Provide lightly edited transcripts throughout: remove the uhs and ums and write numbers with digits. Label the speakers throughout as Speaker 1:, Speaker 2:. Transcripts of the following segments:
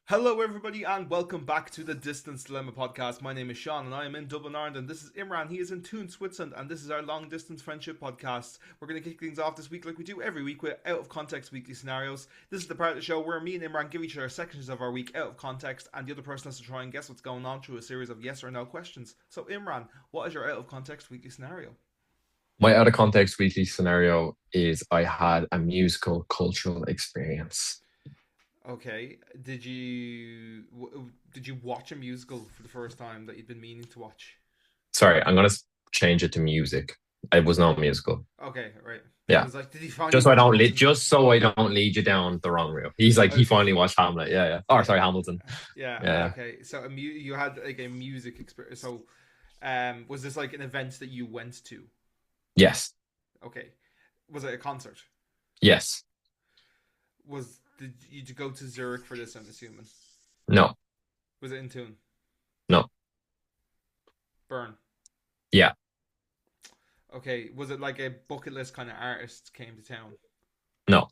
Speaker 1: Hello, everybody, and welcome back to the Distance Dilemma podcast. My name is Shaun, and I am in Dublin, Ireland. And this is Imran. He is in Thun, Switzerland, and this is our long distance friendship podcast. We're going to kick things off this week like we do every week with out of context weekly scenarios. This is the part of the show where me and Imran give each other sections of our week out of context, and the other person has to try and guess what's going on through a series of yes or no questions. So, Imran, what is your out of context weekly scenario?
Speaker 2: My out of context weekly scenario is I had a musical cultural experience.
Speaker 1: Okay, did you watch a musical for the first time that you'd been meaning to watch?
Speaker 2: Sorry, I'm gonna change it to music. It was not musical.
Speaker 1: Okay, right. I
Speaker 2: Yeah,
Speaker 1: was like, did he finally
Speaker 2: just so I
Speaker 1: watch
Speaker 2: don't lead,
Speaker 1: Hamilton?
Speaker 2: just so I don't lead you down the wrong route. He's like he
Speaker 1: Okay.
Speaker 2: finally watched Hamlet. Yeah, yeah. Or sorry, Hamilton.
Speaker 1: Yeah.
Speaker 2: Yeah, yeah.
Speaker 1: Okay. So you had like a music experience. So, was this like an event that you went to?
Speaker 2: Yes,
Speaker 1: Okay. Was it a concert?
Speaker 2: yes.
Speaker 1: Did you go to Zurich for this? I'm assuming.
Speaker 2: No,
Speaker 1: Was it in Tune?
Speaker 2: no.
Speaker 1: Bern.
Speaker 2: Yeah,
Speaker 1: Okay. Was it like a bucket list kind of artist came to town?
Speaker 2: no,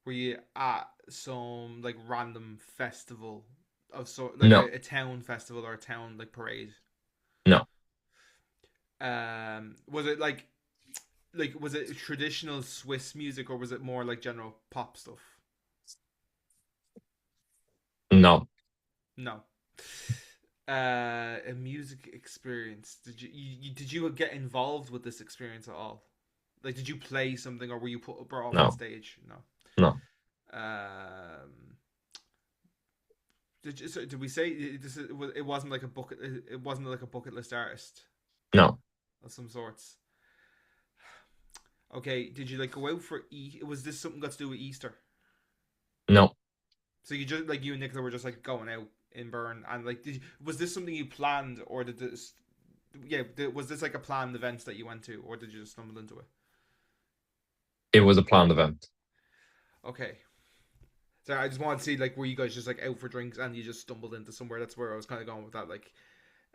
Speaker 1: Were you at some like random festival of sort like
Speaker 2: no,
Speaker 1: a town festival or a town like parade?
Speaker 2: no.
Speaker 1: Was it like was it traditional Swiss music or was it more like general pop stuff?
Speaker 2: No.
Speaker 1: No. A music experience. Did you get involved with this experience at all? Like, did you play something or were you brought up on
Speaker 2: No,
Speaker 1: stage? No.
Speaker 2: no,
Speaker 1: Um. Did we say it wasn't like a bucket? It wasn't like a bucket list artist
Speaker 2: no,
Speaker 1: of some sorts. Okay. Did you like go out for Was this something got to do with Easter?
Speaker 2: no.
Speaker 1: So you just like you and Nicola were just like going out in Bern and like was this something you planned or did this was this like a planned event that you went to or did you just stumble into it?
Speaker 2: It was a planned event.
Speaker 1: Okay. So I just wanted to see like were you guys just like out for drinks and you just stumbled into somewhere? That's where I was kind of going with that like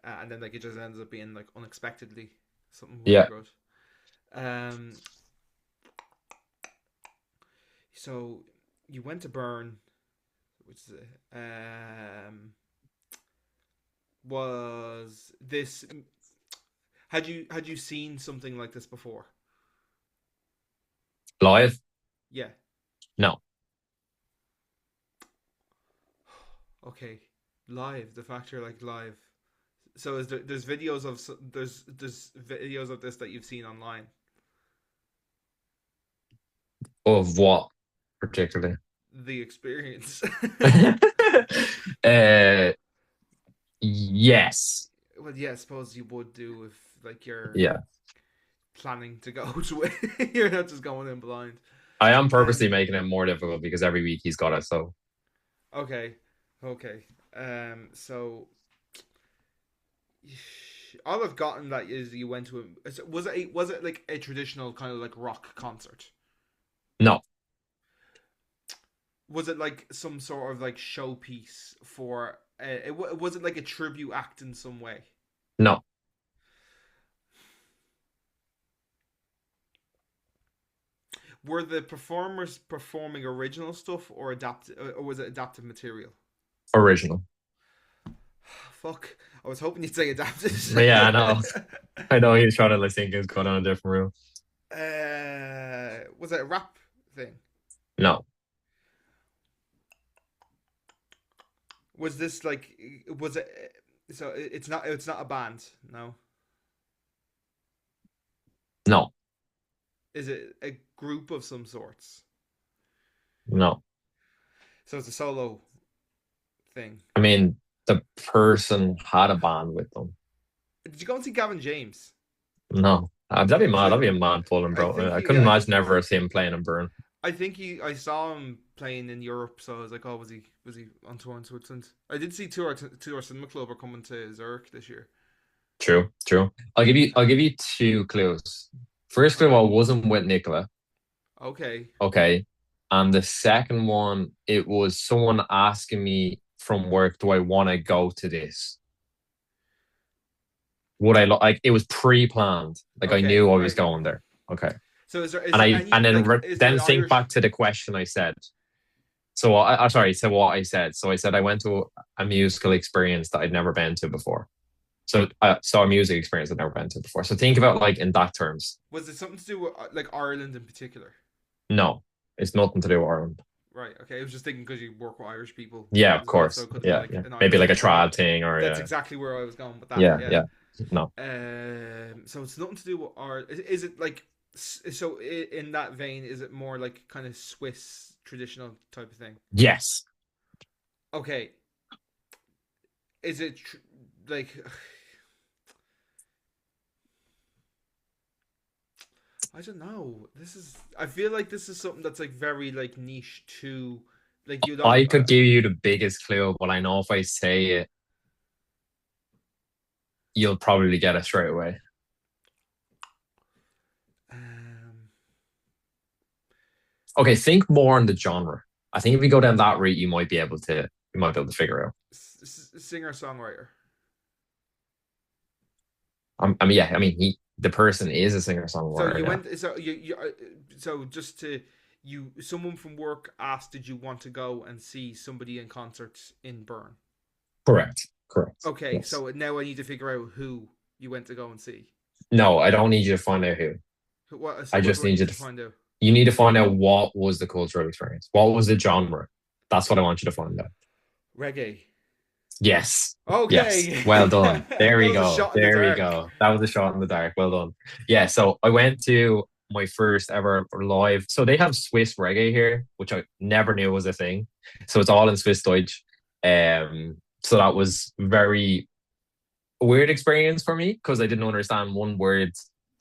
Speaker 1: and then like it just ends up being like unexpectedly something really
Speaker 2: Yeah.
Speaker 1: good. Um so you went to Bern, which is was this had you seen something like this before?
Speaker 2: Live?
Speaker 1: Yeah.
Speaker 2: No.
Speaker 1: Okay. Live. The fact you're like live. So is there's videos of there's videos of this that you've seen online.
Speaker 2: Of what particularly?
Speaker 1: The experience.
Speaker 2: uh, yes.
Speaker 1: Well, yeah, I suppose you would do if like you're
Speaker 2: Yeah.
Speaker 1: planning to go to it. You're not just going in blind.
Speaker 2: I am purposely
Speaker 1: Um.
Speaker 2: making it more difficult because every week he's got it. So
Speaker 1: Okay. Okay. So all I've gotten that is you went to a was it like a traditional kind of like rock concert?
Speaker 2: no,
Speaker 1: Was it like some sort of like showpiece for was it like a tribute act in some way?
Speaker 2: no,
Speaker 1: Were the performers performing original stuff or adapted or was it adapted material?
Speaker 2: original.
Speaker 1: Fuck, I was hoping you'd say adapted.
Speaker 2: Yeah, I know. I know he's trying to like think it's going on a different route.
Speaker 1: Was it a rap thing?
Speaker 2: No,
Speaker 1: Was this like was it so it's not a band, no.
Speaker 2: no,
Speaker 1: Is it a group of some sorts?
Speaker 2: no.
Speaker 1: So it's a solo thing.
Speaker 2: I mean, the person had a band with them.
Speaker 1: Did you go and see Gavin James?
Speaker 2: No, that'd be mad. That'd be a mad pulling,
Speaker 1: I
Speaker 2: bro.
Speaker 1: think
Speaker 2: I
Speaker 1: he
Speaker 2: couldn't
Speaker 1: I
Speaker 2: imagine ever seeing him playing in Burn.
Speaker 1: I think I saw him playing in Europe, so I was like, oh, was he on tour in Switzerland? I did see tour Cinema Club are coming to Zurich this year.
Speaker 2: True, true. I'll give you two clues. First clue, I
Speaker 1: Okay,
Speaker 2: wasn't with Nicola.
Speaker 1: okay,
Speaker 2: Okay. And the second one, it was someone asking me from work, do I want to go to this? Would I like it was pre-planned. Like I
Speaker 1: okay,
Speaker 2: knew I was
Speaker 1: right.
Speaker 2: going there. Okay.
Speaker 1: So is
Speaker 2: And
Speaker 1: there
Speaker 2: I
Speaker 1: any
Speaker 2: and then
Speaker 1: like is there
Speaker 2: then
Speaker 1: an
Speaker 2: think
Speaker 1: Irish?
Speaker 2: back to the question I said. So I'm sorry. So what I said. So I said I went to a musical experience that I'd never been to before. So saw a music experience I'd never been to before. So think about like in that terms.
Speaker 1: Was it something to do with like Ireland in particular?
Speaker 2: No, it's nothing to do with Ireland.
Speaker 1: Right. Okay. I was just thinking because you work with Irish people
Speaker 2: Yeah, of
Speaker 1: as well, so
Speaker 2: course.
Speaker 1: it could have been
Speaker 2: Yeah,
Speaker 1: like
Speaker 2: yeah.
Speaker 1: an
Speaker 2: Maybe
Speaker 1: Irish
Speaker 2: like a
Speaker 1: thing. But
Speaker 2: trad thing or
Speaker 1: that's
Speaker 2: yeah,
Speaker 1: exactly where I was going with that.
Speaker 2: yeah,
Speaker 1: Yeah.
Speaker 2: yeah. No,
Speaker 1: So it's nothing to do with our. Is it like so? In that vein, is it more like kind of Swiss traditional type of thing?
Speaker 2: yes.
Speaker 1: Okay. Is it like? I don't know. This is. I feel like this is something that's like very like niche to, like you don't.
Speaker 2: I could give you the biggest clue, but I know if I say it, you'll probably get it straight away.
Speaker 1: Um,
Speaker 2: Okay, think more on the genre. I think if you go down that route, you might be able to figure it out.
Speaker 1: Singer songwriter.
Speaker 2: I mean, yeah, I mean, the person is a singer
Speaker 1: So
Speaker 2: songwriter.
Speaker 1: you
Speaker 2: Yeah,
Speaker 1: went. So you. So just to you, someone from work asked, "Did you want to go and see somebody in concert in Bern?"
Speaker 2: correct, correct.
Speaker 1: Okay,
Speaker 2: Yes.
Speaker 1: so now I need to figure out who you went to go and see.
Speaker 2: No, I don't need you to find out who.
Speaker 1: What? So
Speaker 2: I
Speaker 1: what do
Speaker 2: just
Speaker 1: I
Speaker 2: need
Speaker 1: need
Speaker 2: you
Speaker 1: to
Speaker 2: to.
Speaker 1: find out?
Speaker 2: You need to find out what was the cultural experience. What was the genre? That's what I want you to find out.
Speaker 1: Reggae.
Speaker 2: Yes. Yes.
Speaker 1: Okay,
Speaker 2: Well done.
Speaker 1: that
Speaker 2: There we
Speaker 1: was a
Speaker 2: go.
Speaker 1: shot in the
Speaker 2: There we
Speaker 1: dark.
Speaker 2: go. That was a shot in the dark. Well done. Yeah. So I went to my first ever live. So they have Swiss reggae here, which I never knew was a thing. So it's all in Swiss Deutsch. So that was very weird experience for me because I didn't understand one word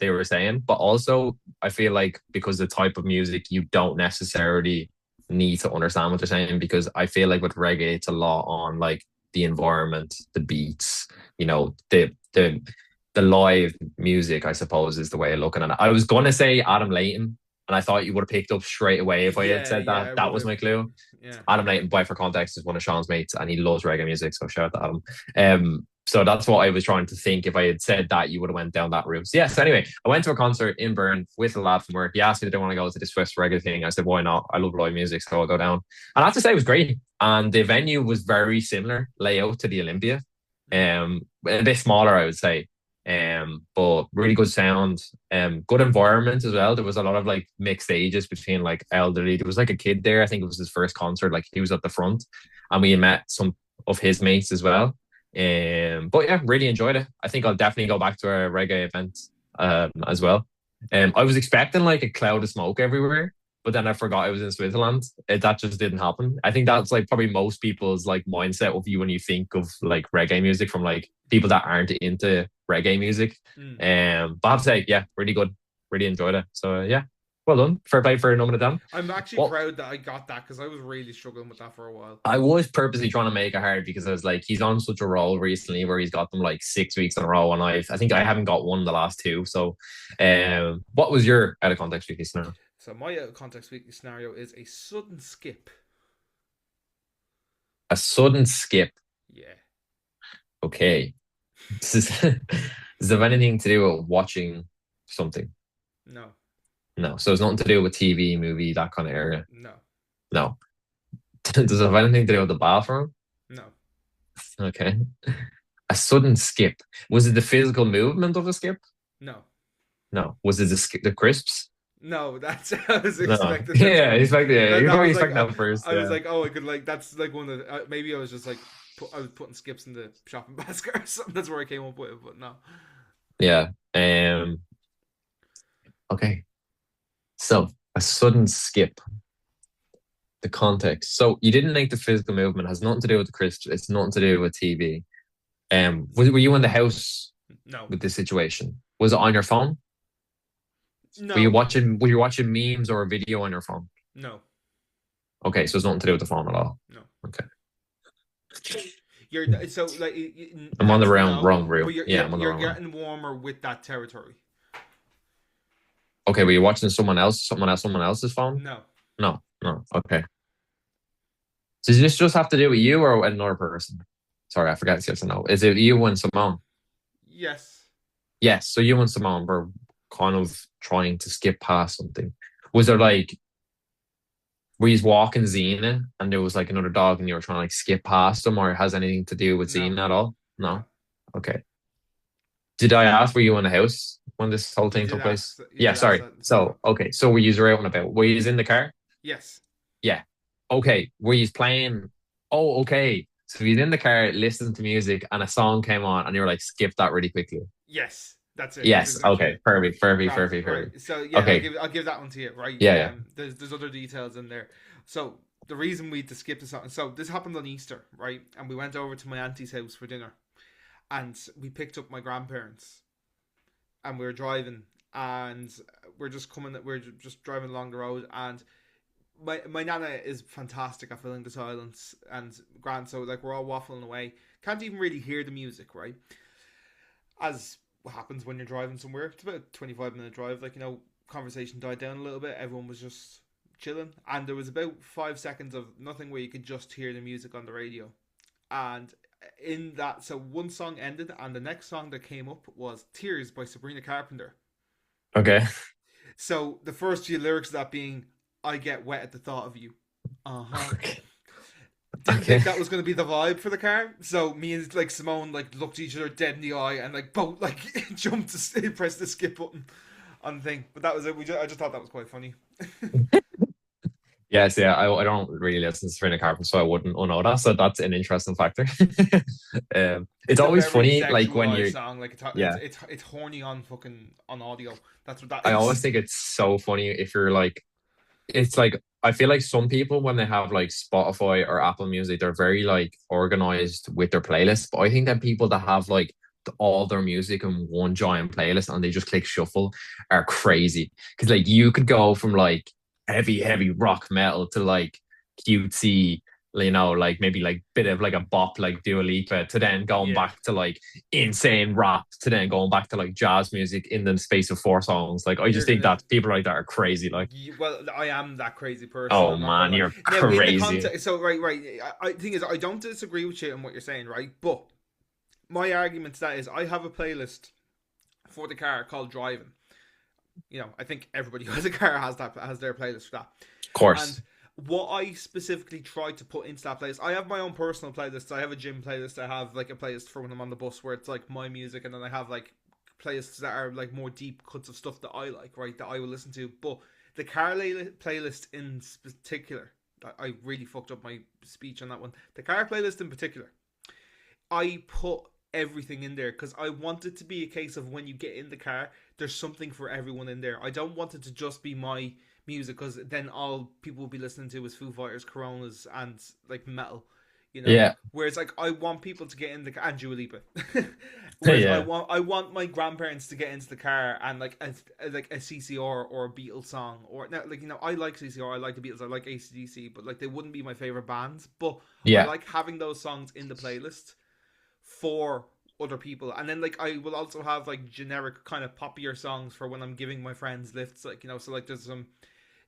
Speaker 2: they were saying. But also, I feel like because the type of music, you don't necessarily need to understand what they're saying because I feel like with reggae, it's a lot on like the environment, the beats, the live music, I suppose, is the way of looking at it. I was gonna say Adam Layton, and I thought you would have picked up straight away if I had
Speaker 1: Yeah,
Speaker 2: said
Speaker 1: yeah,
Speaker 2: that.
Speaker 1: I
Speaker 2: That
Speaker 1: would
Speaker 2: was
Speaker 1: have.
Speaker 2: my clue.
Speaker 1: Yeah.
Speaker 2: Adam Layton, by for context, is one of Shaun's mates, and he loves reggae music. So shout out to Adam. So that's what I was trying to think. If I had said that, you would have went down that route. So yes. Anyway, I went to a concert in Bern with a lad from work. He asked me, "Did I want to go to this Swiss reggae thing?" I said, "Why not? I love live music, so I'll go down." And I have to say, it was great. And the venue was very similar layout to the Olympia,
Speaker 1: Mm.
Speaker 2: a bit smaller, I would say. But really good sound, good environment as well. There was a lot of like mixed ages between like elderly. There was like a kid there. I think it was his first concert. Like he was at the front, and we met some of his mates as well. But yeah, really enjoyed it. I think I'll definitely go back to a reggae event as well. I was expecting like a cloud of smoke everywhere, but then I forgot I was in Switzerland. That just didn't happen. I think that's like probably most people's like mindset of you when you think of like reggae music from like people that aren't into reggae music.
Speaker 1: Mm.
Speaker 2: But I have to say, yeah, really good. Really enjoyed it. So yeah, well done. Fair play for numbing it down.
Speaker 1: I'm actually
Speaker 2: Well,
Speaker 1: proud that I got that because I was really struggling with that for a while.
Speaker 2: I was purposely trying to make it hard because I was like, he's on such a roll recently where he's got them like 6 weeks in a row, and I think I haven't got one the last two. So, what was your out of context weekly scenario?
Speaker 1: So my out of context weekly scenario is a sudden skip.
Speaker 2: A sudden skip.
Speaker 1: Yeah.
Speaker 2: Okay, this is does it have anything to do with watching something?
Speaker 1: No.
Speaker 2: No, so it's nothing to do with TV, movie, that kind of area.
Speaker 1: No.
Speaker 2: No. Does it have anything to do with the bathroom?
Speaker 1: No.
Speaker 2: Okay. A sudden skip. Was it the physical movement of a skip?
Speaker 1: No.
Speaker 2: No. Was it the crisps?
Speaker 1: No, that's I was
Speaker 2: No.
Speaker 1: expecting that
Speaker 2: Yeah,
Speaker 1: to be.
Speaker 2: yeah. You're
Speaker 1: That
Speaker 2: probably
Speaker 1: was like
Speaker 2: expecting that first.
Speaker 1: I was
Speaker 2: Yeah.
Speaker 1: like, oh, I could like that's like one of the, maybe I was just like I was putting skips in the shopping basket or something. That's where I came up with it, but no.
Speaker 2: Yeah. Okay. So a sudden skip. The context. So you didn't make the physical movement. It has nothing to do with the crisps. It's nothing to do with TV. Were you in the house
Speaker 1: No.
Speaker 2: with this situation? Was it on your phone? Were you
Speaker 1: No.
Speaker 2: watching? Were you watching memes or a video on your phone?
Speaker 1: No.
Speaker 2: Okay, so it's nothing to do with the phone at all.
Speaker 1: No.
Speaker 2: Okay.
Speaker 1: You're so like
Speaker 2: I'm on the
Speaker 1: that's
Speaker 2: wrong
Speaker 1: no, but
Speaker 2: route. Yeah, I'm on the
Speaker 1: you're
Speaker 2: wrong one.
Speaker 1: getting warmer with that territory.
Speaker 2: Okay, were you watching someone else's phone?
Speaker 1: No.
Speaker 2: No, no. Okay. Does this just have to do with you or with another person? Sorry, I forgot to yes or no. Is it you and Simone?
Speaker 1: Yes.
Speaker 2: Yes. So you and Simone were kind of trying to skip past something. Was there like were you walking Xena and there was like another dog and you were trying to like skip past them, or has anything to do with
Speaker 1: No,
Speaker 2: Xena at all?
Speaker 1: no.
Speaker 2: No. Okay. Did I ask, were you in the house when this whole
Speaker 1: You
Speaker 2: thing
Speaker 1: did
Speaker 2: took place?
Speaker 1: ask. You
Speaker 2: Yeah,
Speaker 1: did ask
Speaker 2: sorry.
Speaker 1: that at the start.
Speaker 2: So, okay. So were you out and about? Were you in the car?
Speaker 1: Yes.
Speaker 2: Yeah. Okay. Were you playing? Oh, okay. So you in the car listening to music and a song came on and you were like, skip that really quickly.
Speaker 1: Yes. That's it. That's
Speaker 2: Yes.
Speaker 1: exactly
Speaker 2: Okay.
Speaker 1: it.
Speaker 2: Perfect. Perfect.
Speaker 1: Grand.
Speaker 2: Perfect.
Speaker 1: Right.
Speaker 2: Perfect.
Speaker 1: So yeah,
Speaker 2: Okay.
Speaker 1: I'll give that one to you. Right.
Speaker 2: Yeah. Yeah.
Speaker 1: There's other details in there. So the reason we had to skip this on. So this happened on Easter, right? And we went over to my auntie's house for dinner, and we picked up my grandparents, and we were driving, and we're just driving along the road, and my nana is fantastic at filling the silence and grand. So like we're all waffling away, can't even really hear the music, right? As what happens when you're driving somewhere. It's about a 25-minute drive. Like, conversation died down a little bit. Everyone was just chilling. And there was about 5 seconds of nothing where you could just hear the music on the radio. And in that, so one song ended, and the next song that came up was Tears by Sabrina Carpenter.
Speaker 2: Okay.
Speaker 1: So the first few lyrics of that being, I get wet at the thought of you. Uh huh.
Speaker 2: Okay.
Speaker 1: Didn't
Speaker 2: Okay.
Speaker 1: think that was going to be the vibe for the car. So me and like Simone like looked at each other dead in the eye and like both like jumped to press the skip button on the thing. But that was it. I just thought that was quite funny.
Speaker 2: Yes, yeah, I don't really listen to Sabrina Carpenter, so I wouldn't know that. So that's an interesting factor. It's
Speaker 1: It's a
Speaker 2: always
Speaker 1: very
Speaker 2: funny, like when
Speaker 1: sexualized
Speaker 2: you're,
Speaker 1: song. Like
Speaker 2: yeah,
Speaker 1: it's horny on fucking on audio. That's what that
Speaker 2: I always
Speaker 1: is.
Speaker 2: think it's so funny if you're like, it's like, I feel like some people, when they have like Spotify or Apple Music, they're very like organized with their playlist. But I think that people that have like all their music in one giant playlist and they just click shuffle are crazy. Because like you could go from like heavy rock metal to like cutesy, like maybe like bit of like a bop like Dua Lipa, to then going
Speaker 1: Yeah.
Speaker 2: back to like insane rap, to then going back to like jazz music in the space of four songs. Like I
Speaker 1: You're
Speaker 2: just think
Speaker 1: gonna
Speaker 2: that people like that are crazy. Like,
Speaker 1: Well, I am that crazy person.
Speaker 2: oh
Speaker 1: I'm not gonna
Speaker 2: man,
Speaker 1: lie.
Speaker 2: you're
Speaker 1: Now, in the
Speaker 2: crazy.
Speaker 1: context, so right. Thing is, I don't disagree with you on what you're saying, right? But my argument to that is, I have a playlist for the car called Driving. I think everybody who has a car has their playlist for that.
Speaker 2: Of course.
Speaker 1: And what I specifically try to put into that playlist, I have my own personal playlist. I have a gym playlist. I have like a playlist for when I'm on the bus where it's like my music, and then I have like playlists that are like more deep cuts of stuff that I like, right? That I will listen to. But the car playlist in particular, I really fucked up my speech on that one. The car playlist in particular, I put everything in there because I want it to be a case of when you get in the car, there's something for everyone in there. I don't want it to just be my music because then all people will be listening to is Foo Fighters, Coronas, and like metal.
Speaker 2: Yeah.
Speaker 1: Whereas like I want people to get in the car and Dua Lipa. Whereas I
Speaker 2: Yeah.
Speaker 1: want I want my grandparents to get into the car and like a CCR or a Beatles song or now like I like CCR, I like the Beatles, I like AC/DC, but like they wouldn't be my favorite bands. But I
Speaker 2: Yeah.
Speaker 1: like having those songs in the playlist for other people. And then like I will also have like generic kind of poppier songs for when I'm giving my friends lifts, like so like there's some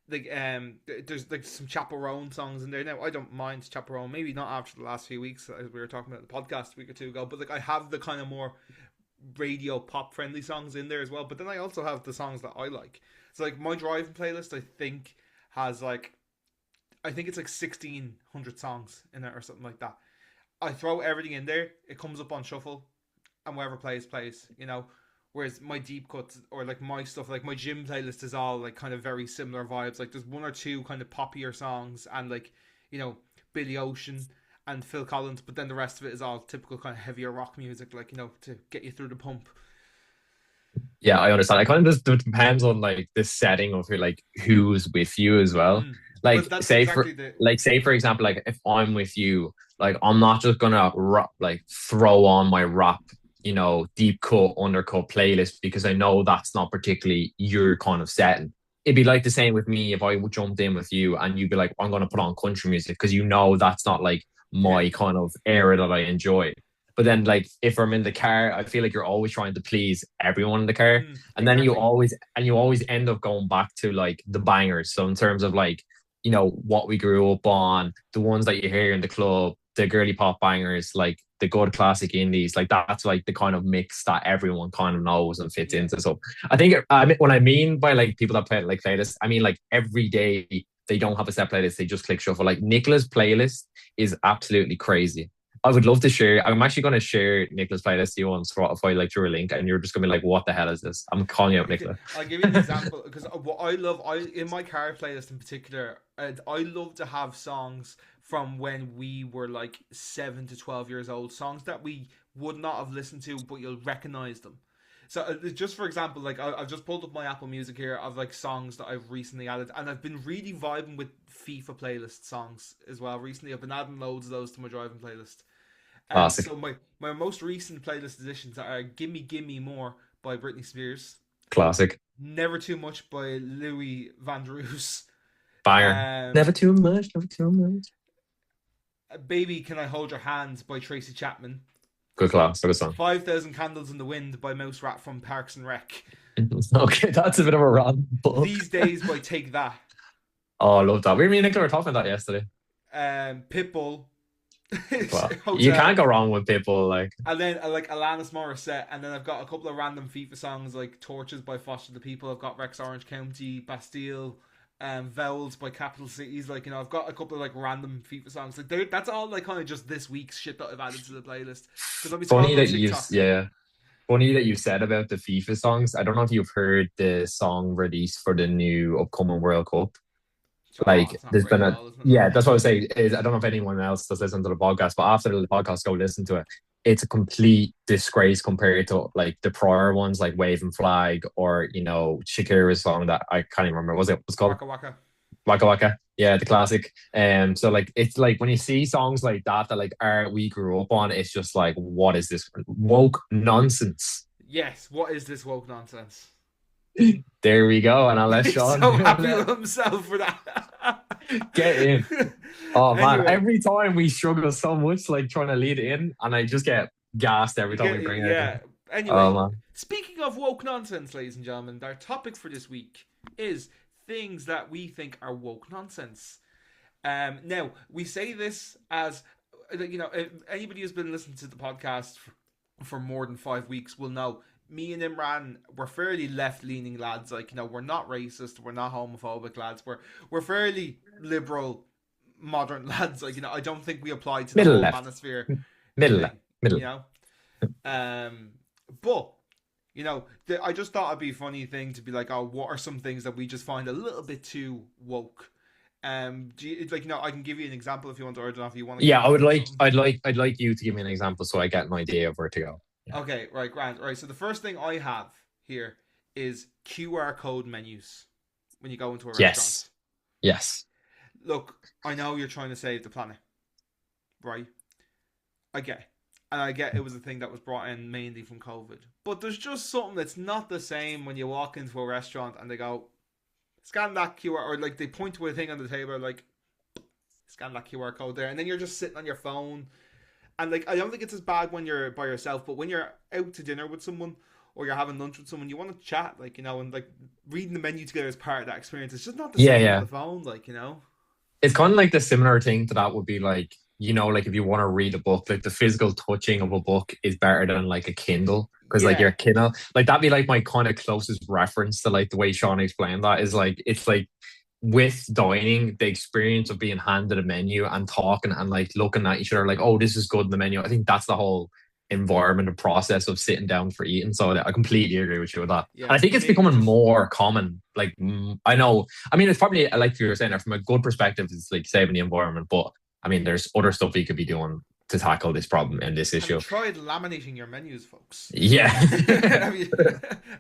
Speaker 1: there's like some Chaperone songs in there. Now I don't mind Chaperone, maybe not after the last few weeks as we were talking about the podcast a week or two ago, but like I have the kind of more radio pop friendly songs in there as well. But then I also have the songs that I like. So like my driving playlist I think has like I think it's like 1,600 songs in it or something like that. I throw everything in there. It comes up on shuffle, and whatever plays. Whereas my deep cuts or like my stuff, like my gym playlist is all like kind of very similar vibes. Like there's one or two kind of poppier songs and like Billy Ocean and Phil Collins, but then the rest of it is all typical kind of heavier rock music, like to get you through the pump.
Speaker 2: Yeah, I understand. It kind of just depends on like the setting of who, like who's with you as well.
Speaker 1: But
Speaker 2: Like
Speaker 1: that's
Speaker 2: say for
Speaker 1: exactly the
Speaker 2: like say for example, like if I'm with you, like I'm not just gonna rap, like throw on my rap, deep cut, undercut playlist because I know that's not particularly your kind of setting. It'd be like the same with me if I jumped in with you and you'd be like, I'm gonna put on country music because that's not like
Speaker 1: yeah.
Speaker 2: my kind of era that I enjoy. But then like if I'm in the car, I feel like you're always trying to please everyone in the car. And then
Speaker 1: Exactly.
Speaker 2: you always end up going back to like the bangers. So in terms of like, what we grew up on, the ones that you hear in the club, the girly pop bangers, like the good classic indies, like that's like the kind of mix that everyone kind of knows and fits
Speaker 1: Yeah.
Speaker 2: into. So I think when I mean by like people that play like playlists, I mean like everyday they don't have a set playlist. They just click shuffle. Like Nicola's playlist is absolutely crazy. I would love to share. I'm actually going to share Nicola's playlist to you on Spotify, like through a link, and you're just going to be like, "What the hell is this?" I'm calling you out,
Speaker 1: Okay,
Speaker 2: Nicola.
Speaker 1: I'll give you an example because what I love, I in my car playlist in particular, I love to have songs from when we were like 7 to 12 years old, songs that we would not have listened to, but you'll recognize them. So just for example, like I've just pulled up my Apple Music here of like songs that I've recently added, and I've been really vibing with FIFA playlist songs as well. Recently, I've been adding loads of those to my driving playlist.
Speaker 2: Classic,
Speaker 1: So my most recent playlist additions are "Gimme Gimme More" by Britney Spears,
Speaker 2: classic,
Speaker 1: "Never Too Much" by Louis Vandross,
Speaker 2: banger.
Speaker 1: um,
Speaker 2: Never too much, never too much.
Speaker 1: "Baby Can I Hold Your Hand" by Tracy Chapman,
Speaker 2: Good class, good song.
Speaker 1: "5,000 Candles in the Wind" by Mouse Rat from Parks and Rec,
Speaker 2: Okay, that's a bit of a run.
Speaker 1: "These Days" by Take That,
Speaker 2: Oh, I love that. Me and Nicola were talking about that yesterday.
Speaker 1: Pitbull,
Speaker 2: Well, you can't
Speaker 1: "Hotel,"
Speaker 2: go wrong with people. Like,
Speaker 1: and then like Alanis Morissette, and then I've got a couple of random FIFA songs like "Torches" by Foster the People. I've got Rex Orange County, "Bastille," "Vowels" by Capital Cities. Like I've got a couple of like random FIFA songs. Like that's all like kind of just this week's shit that I've added to the playlist because I'll be
Speaker 2: funny
Speaker 1: scrolling on
Speaker 2: that you,
Speaker 1: TikTok.
Speaker 2: yeah, funny that you said about the FIFA songs. I don't know if you've heard the song released for the new upcoming World Cup.
Speaker 1: Oh,
Speaker 2: Like,
Speaker 1: it's not
Speaker 2: there's
Speaker 1: great
Speaker 2: been
Speaker 1: at
Speaker 2: a,
Speaker 1: all, isn't it?
Speaker 2: yeah, that's what I was saying. Is I don't know if anyone else does listen to the podcast, but after the podcast, go listen to it. It's a complete disgrace compared to like the prior ones, like Waving Flag or Shakira's song that I can't even remember. What's called?
Speaker 1: Waka Waka.
Speaker 2: Waka Waka. Yeah, the classic. So like it's like when you see songs like that like are we grew up on, it's just like, what is this woke nonsense?
Speaker 1: Yes. What is this woke nonsense?
Speaker 2: There we go. And I'll let
Speaker 1: He's
Speaker 2: Sean
Speaker 1: so happy with himself for that.
Speaker 2: get in. Oh man,
Speaker 1: Anyway,
Speaker 2: every time we struggle so much like trying to lead in, and I just get gassed every time we bring it in.
Speaker 1: yeah.
Speaker 2: Oh
Speaker 1: Anyway,
Speaker 2: man.
Speaker 1: speaking of woke nonsense, ladies and gentlemen, our topic for this week is things that we think are woke nonsense. Now we say this as if anybody who's been listening to the podcast for more than 5 weeks will know me and Imran we're fairly left leaning lads. Like we're not racist, we're not homophobic lads. We're fairly liberal, modern lads. Like I don't think we apply to the
Speaker 2: Middle
Speaker 1: whole
Speaker 2: left.
Speaker 1: manosphere
Speaker 2: Middle
Speaker 1: thing.
Speaker 2: left. Middle.
Speaker 1: You know, but I just thought it'd be a funny thing to be like, oh, what are some things that we just find a little bit too woke? Do you, like I can give you an example if you want, or I don't know if you want to.
Speaker 2: Yeah, I would like
Speaker 1: something.
Speaker 2: I'd like you to give me an example so I get an idea of where to go. Yeah.
Speaker 1: Okay, right, Grant. Right, so the first thing I have here is QR code menus when you go into a restaurant.
Speaker 2: Yes. Yes.
Speaker 1: Look, I know you're trying to save the planet, right? I get it. And I get it was a thing that was brought in mainly from COVID. But there's just something that's not the same when you walk into a restaurant and they go, scan that QR, or like they point to a thing on the table, like, scan that QR code there. And then you're just sitting on your phone. And like, I don't think it's as bad when you're by yourself, but when you're out to dinner with someone or you're having lunch with someone, you want to chat, like, and like reading the menu together is part of that experience. It's just not the
Speaker 2: Yeah,
Speaker 1: same
Speaker 2: yeah.
Speaker 1: on the phone, like.
Speaker 2: It's kind of like the similar thing to that would be like, like if you want to read a book, like the physical touching of a book is better than like a Kindle. Because like your
Speaker 1: Yeah.
Speaker 2: Kindle, like that'd be like my kind of closest reference to like the way Shaun explained that is like it's like with dining, the experience of being handed a menu and talking and like looking at each other like, oh, this is good in the menu. I think that's the whole environment and process of sitting down for eating. So I completely agree with you with that. And
Speaker 1: Yeah.
Speaker 2: I think
Speaker 1: For
Speaker 2: it's
Speaker 1: me,
Speaker 2: becoming more common. Like I know, I mean, it's probably like you were saying, from a good perspective, it's like saving the environment. But I mean, there's other stuff we could be doing to tackle this problem and this
Speaker 1: have you
Speaker 2: issue.
Speaker 1: tried laminating your menus, folks?
Speaker 2: Yeah.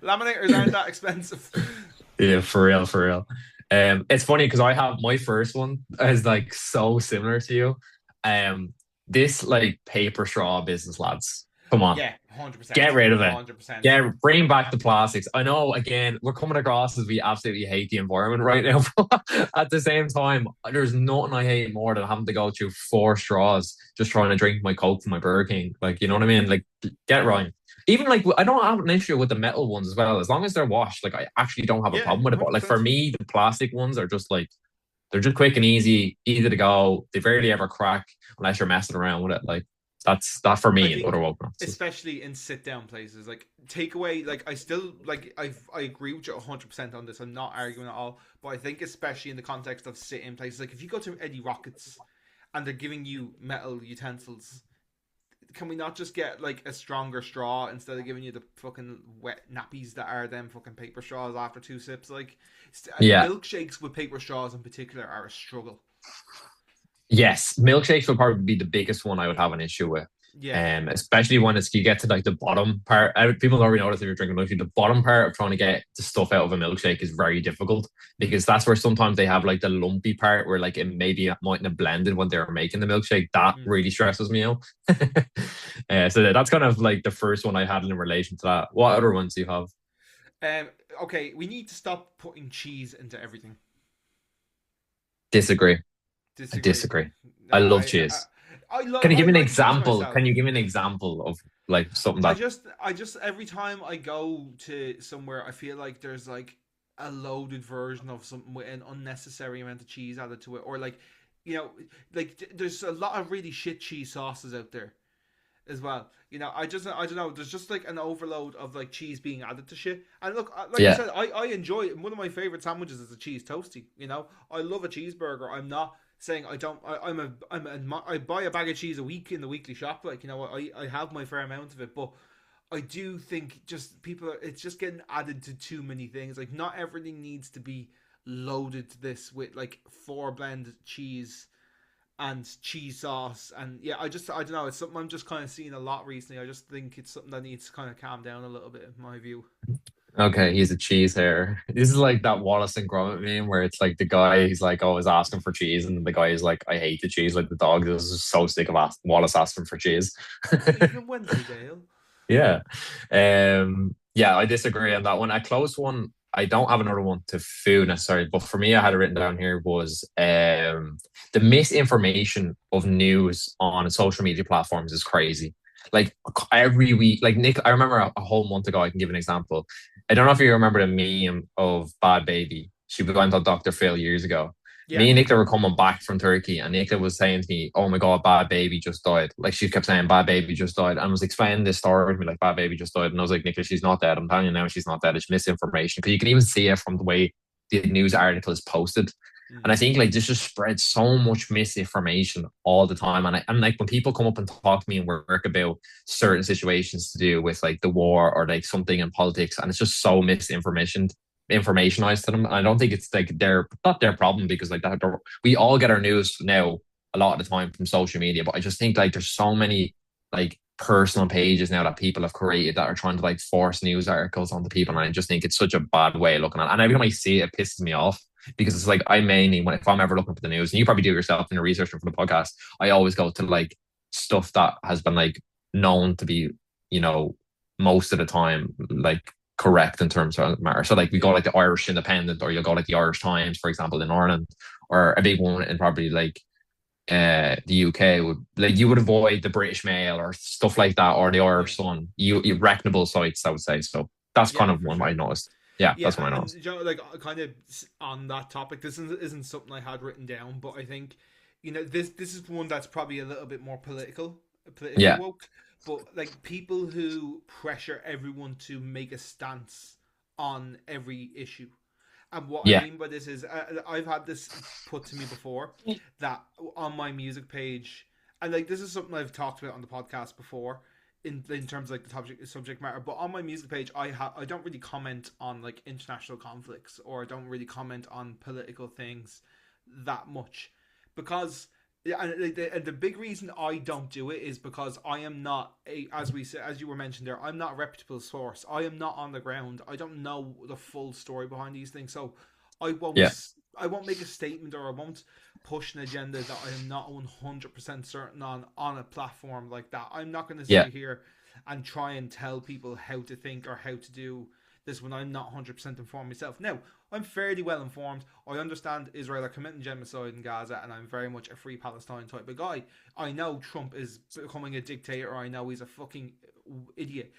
Speaker 1: Laminators aren't that expensive.
Speaker 2: Yeah, for real, for real. It's funny because I have my first one is like so similar to you. This like paper straw business, lads. Come on,
Speaker 1: Yeah, 100%.
Speaker 2: get rid of it.
Speaker 1: 100%.
Speaker 2: Bring back the plastics. I know, again, we're coming across as we absolutely hate the environment right now. But at the same time, there's nothing I hate more than having to go through 4 straws just trying to drink my Coke from my Burger King. Like, you know what I mean? Like, get right. Even like, I don't have an issue with the metal ones as well. As long as they're washed, like, I actually don't have a
Speaker 1: Yeah,
Speaker 2: problem with it. But like, for
Speaker 1: 100%.
Speaker 2: me, the plastic ones are just like, they're just quick and easy to go. They barely ever crack unless you're messing around with it. Like, That's that for
Speaker 1: I
Speaker 2: me in
Speaker 1: think
Speaker 2: utter wokeness.
Speaker 1: especially in sit down places, like takeaway, like I still like I agree with you 100% on this. I'm not arguing at all, but I think especially in the context of sit in places, like if you go to Eddie Rockets and they're giving you metal utensils, can we not just get like a stronger straw instead of giving you the fucking wet nappies that are them fucking paper straws after two sips? Like
Speaker 2: Yeah.
Speaker 1: milkshakes with paper straws in particular are a struggle.
Speaker 2: Yes, milkshakes would probably be the biggest one I would have an issue with.
Speaker 1: Yeah.
Speaker 2: Especially when it's you get to like the bottom part. People don't really notice if you're drinking milkshake. The bottom part of trying to get the stuff out of a milkshake is very difficult
Speaker 1: Mm.
Speaker 2: because that's where sometimes they have like the lumpy part where like it maybe it mightn't have blended when they were making the milkshake. That
Speaker 1: Mm.
Speaker 2: really stresses me out. So that's kind of like the first one I had in relation to that. What other ones do you have?
Speaker 1: Um. Okay, we need to stop putting cheese into everything.
Speaker 2: Disagree. I
Speaker 1: Disagree.
Speaker 2: disagree. I
Speaker 1: No,
Speaker 2: love cheese. Can you
Speaker 1: I
Speaker 2: give me an
Speaker 1: like cheese
Speaker 2: example?
Speaker 1: myself.
Speaker 2: Can you give me an example of like something that?
Speaker 1: I just every time I go to somewhere, I feel like there's like a loaded version of something with an unnecessary amount of cheese added to it, or like, you know, like there's a lot of really shit cheese sauces out there as well. I don't know. There's just like an overload of like cheese being added to shit. And look, like I
Speaker 2: Yeah,
Speaker 1: said, I enjoy it. One of my favorite sandwiches is a cheese toasty. I love a cheeseburger. I'm not saying I don't. I buy a bag of cheese a week in the weekly shop. Like I have my fair amount of it, but I do think just people, it's just getting added to too many things. Like not everything needs to be loaded to this with like four blend cheese and cheese sauce. And yeah, I don't know, it's something I'm just kind of seeing a lot recently. I just think it's something that needs to kind of calm down a little bit in my view.
Speaker 2: okay, he's a cheese hair. This is like that Wallace and Gromit meme where it's like the guy he's like always asking for cheese, and the guy is like, I hate the cheese. Like the dog is so sick of Wallace asking for cheese.
Speaker 1: Even Wensleydale.
Speaker 2: Yeah. Yeah, I disagree on that one. A close one, I don't have another one to food necessarily, but for me, I had it written down here was the misinformation of news on social media platforms is crazy. Like every week, like Nick, I remember a whole month ago, I can give an example. I don't know if you remember the meme of Bad Baby. She went on Dr. Phil years ago.
Speaker 1: Yeah.
Speaker 2: Me and Nicola were coming back from Turkey, and Nicola was saying to me, "Oh my God, Bad Baby just died." Like she kept saying, "Bad Baby just died," and I was explaining this story to me, like, "Bad Baby just died," and I was like, "Nicola, she's not dead. I'm telling you now, she's not dead. It's misinformation." Because you can even see it from the way the news article is posted. And I
Speaker 1: Mm.
Speaker 2: think like this just spreads so much misinformation all the time. And like when people come up and talk to me and work about certain situations to do with like the war or like something in politics, and it's just so informationized to them. And I don't think it's like their not their problem because like that we all get our news now a lot of the time from social media. But I just think like there's so many like personal pages now that people have created that are trying to like force news articles onto people. And I just think it's such a bad way of looking at it. And every time I see it, it pisses me off because it's like I mainly when if I'm ever looking for the news, and you probably do yourself in your research for the podcast, I always go to like stuff that has been like known to be, you know, most of the time like correct in terms of matter. So like we go
Speaker 1: Yeah.
Speaker 2: like the Irish Independent, or you'll go like the Irish Times, for example, in Ireland, or a big one in probably like the UK would like you would avoid the British Mail or stuff like that, or the
Speaker 1: Yeah.
Speaker 2: Irish Sun. You reputable sites, I would say. So that's kind
Speaker 1: Yeah,
Speaker 2: of
Speaker 1: for
Speaker 2: one I
Speaker 1: sure.
Speaker 2: noticed. Yeah, that's
Speaker 1: Yeah,
Speaker 2: what I
Speaker 1: and
Speaker 2: noticed.
Speaker 1: like kind of on that topic, this isn't something I had written down, but I think this is one that's probably a little bit more politically
Speaker 2: Yeah,
Speaker 1: woke, but like people who pressure everyone to make a stance on every issue. And what I
Speaker 2: yeah,
Speaker 1: mean by this is, I've had this put to me before that on my music page, and like this is something I've talked about on the podcast before, in terms of like the subject matter. But on my music page, I don't really comment on like international conflicts, or I don't really comment on political things that much, because yeah, and the big reason I don't do it is because I am not a, as we said, as you were mentioned there, I'm not a reputable source. I am not on the ground. I don't know the full story behind these things, so I
Speaker 2: yeah,
Speaker 1: won't I won't make a statement, or I won't push an agenda that I am not 100% certain on a platform like that. I'm not going to
Speaker 2: yeah,
Speaker 1: sit here and try and tell people how to think or how to do this when I'm not 100% informed myself. Now, I'm fairly well informed. I understand Israel are committing genocide in Gaza, and I'm very much a free Palestine type of guy. I know Trump is becoming a dictator. I know he's a fucking idiot.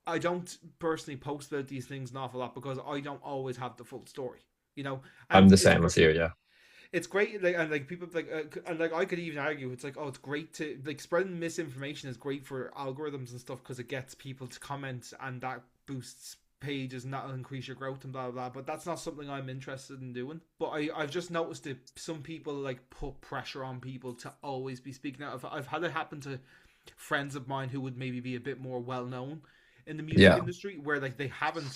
Speaker 1: I don't personally post about these things an awful lot because I don't always have the full story,
Speaker 2: I'm
Speaker 1: and
Speaker 2: the same as you. Yeah,
Speaker 1: it's great, like, and like people like and like I could even argue it's like, oh, it's great to like spreading misinformation is great for algorithms and stuff because it gets people to comment and that boosts pages and that'll increase your growth and blah blah blah. But that's not something I'm interested in doing. But I've just noticed that some people like put pressure on people to always be speaking out. I've had it happen to friends of mine who would maybe be a bit more well known in the music
Speaker 2: Yeah.
Speaker 1: industry where like they haven't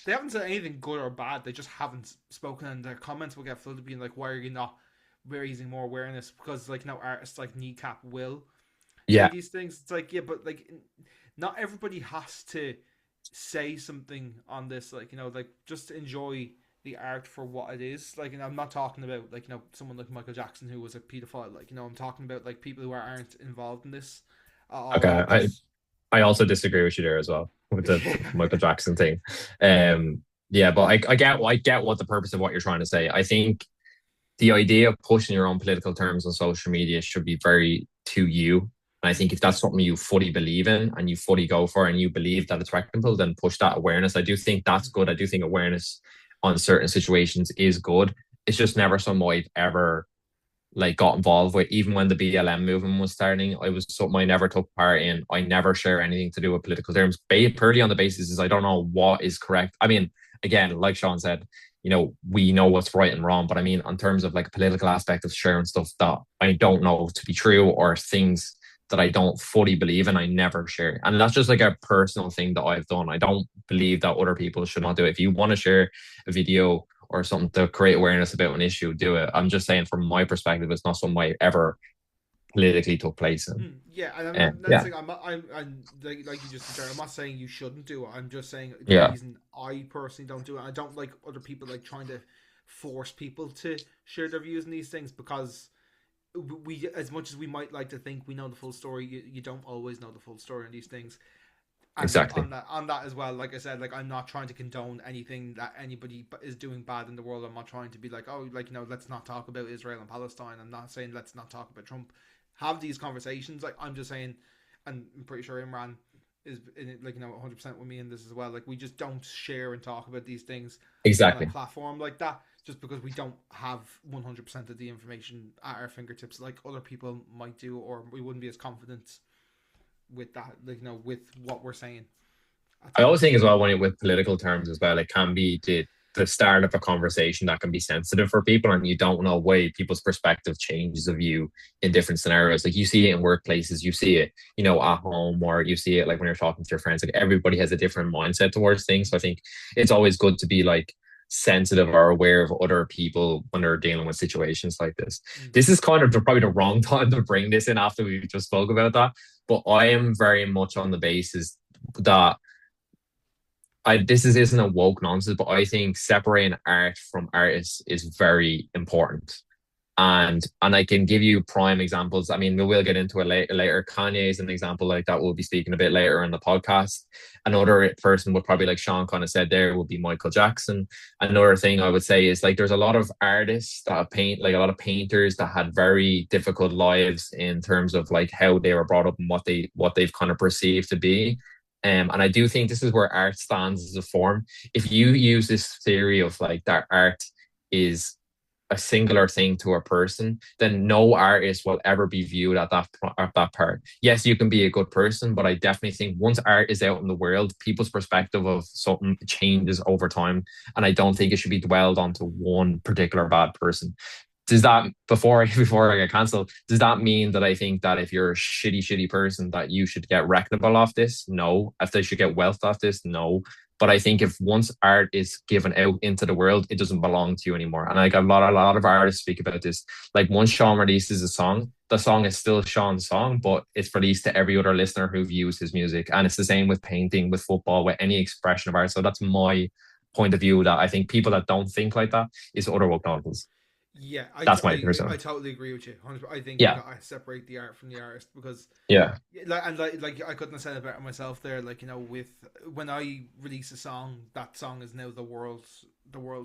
Speaker 1: said anything good or bad. They just haven't spoken, and their comments will get flooded, being like, "Why are you not raising more awareness?" Because like now artists like Kneecap will say
Speaker 2: Yeah,
Speaker 1: these things. It's like, yeah, but like not everybody has to say something on this. Like like just enjoy the art for what it is. Like, and I'm not talking about like someone like Michael Jackson who was a pedophile. Like, I'm talking about like people who aren't involved in this at all.
Speaker 2: okay.
Speaker 1: Who just
Speaker 2: I also disagree with you there as well with the
Speaker 1: yeah.
Speaker 2: Michael Jackson thing. Yeah, but I get what the purpose of what you're trying to say. I think the idea of pushing your own political terms on social media should be very to you. And I think if that's something you fully believe in and you fully go for and you believe that it's replicable, then push that awareness. I do think that's good. I do think awareness on certain situations is good. It's just never something I've ever like got involved with. Even when the BLM movement was starting, it was something I never took part in. I never share anything to do with political terms. Purely on the basis is I don't know what is correct. I mean, again, like Shaun said, we know what's right and wrong, but I mean, in terms of like a political aspect of sharing stuff that I don't know to be true or things that I don't fully believe in, I never share. And that's just like a personal thing that I've done. I don't believe that other people should not do it. If you want to share a video or something to create awareness about an issue, do it. I'm just saying, from my perspective, it's not something I ever politically took place in.
Speaker 1: Yeah, and that's
Speaker 2: Yeah,
Speaker 1: like I'm like you just said there. I'm not saying you shouldn't do it. I'm just saying the
Speaker 2: yeah,
Speaker 1: reason I personally don't do it. I don't like other people like trying to force people to share their views in these things because we, as much as we might like to think we know the full story, you don't always know the full story in these things. And
Speaker 2: exactly.
Speaker 1: on that as well, like I said, like I'm not trying to condone anything that anybody is doing bad in the world. I'm not trying to be like, oh, like let's not talk about Israel and Palestine. I'm not saying let's not talk about Trump. Have these conversations. Like I'm just saying, and I'm pretty sure Imran is in it, like 100% with me in this as well. Like we just don't share and talk about these things on a
Speaker 2: Exactly.
Speaker 1: platform like that, just because we don't have 100% of the information at our fingertips, like other people might do, or we wouldn't be as confident with that, like with what we're saying at
Speaker 2: I always
Speaker 1: times.
Speaker 2: think as well when it with political terms as well, it can be the start of a conversation that can be sensitive for people, and you don't know why people's perspective changes of you in different scenarios. Like you see it in workplaces, you see it, at home, or you see it like when you're talking to your friends. Like everybody has a different mindset towards things. So I think it's always good to be like sensitive or aware of other people when they're dealing with situations like this.
Speaker 1: Mm.
Speaker 2: This is kind of probably the wrong time to bring this in after we just spoke about that. But I am very much on the basis that this isn't a woke nonsense, but I think separating art from artists is very important. And I can give you prime examples. I mean, we will get into it later. Kanye is an example like that. We'll be speaking a bit later in the podcast. Another person would probably, like Shaun kind of said there, would be Michael Jackson. Another thing I would say is like there's a lot of artists that paint, like a lot of painters that had very difficult lives in terms of like how they were brought up and what they've kind of perceived to be. And I do think this is where art stands as a form. If you use this theory of like that art is a singular thing to a person, then no artist will ever be viewed at that part. Yes, you can be a good person, but I definitely think once art is out in the world, people's perspective of something changes over time, and I don't think it should be dwelled onto one particular bad person. Does that before I get cancelled? Does that mean that I think that if you're a shitty person that you should get reckonable off this? No. If they should get wealth off this? No. But I think if once art is given out into the world, it doesn't belong to you anymore. And like a lot of artists speak about this. Like once Shaun releases a song, the song is still Shaun's song, but it's released to every other listener who views his music. And it's the same with painting, with football, with any expression of art. So that's my point of view. That I think people that don't think like that is other woke novels.
Speaker 1: Yeah,
Speaker 2: That's my personal.
Speaker 1: I totally agree with you. I think you
Speaker 2: Yeah,
Speaker 1: got to separate the art from the artist because
Speaker 2: yeah,
Speaker 1: like I couldn't have said it better myself there. Like with when I release a song, that song is now the world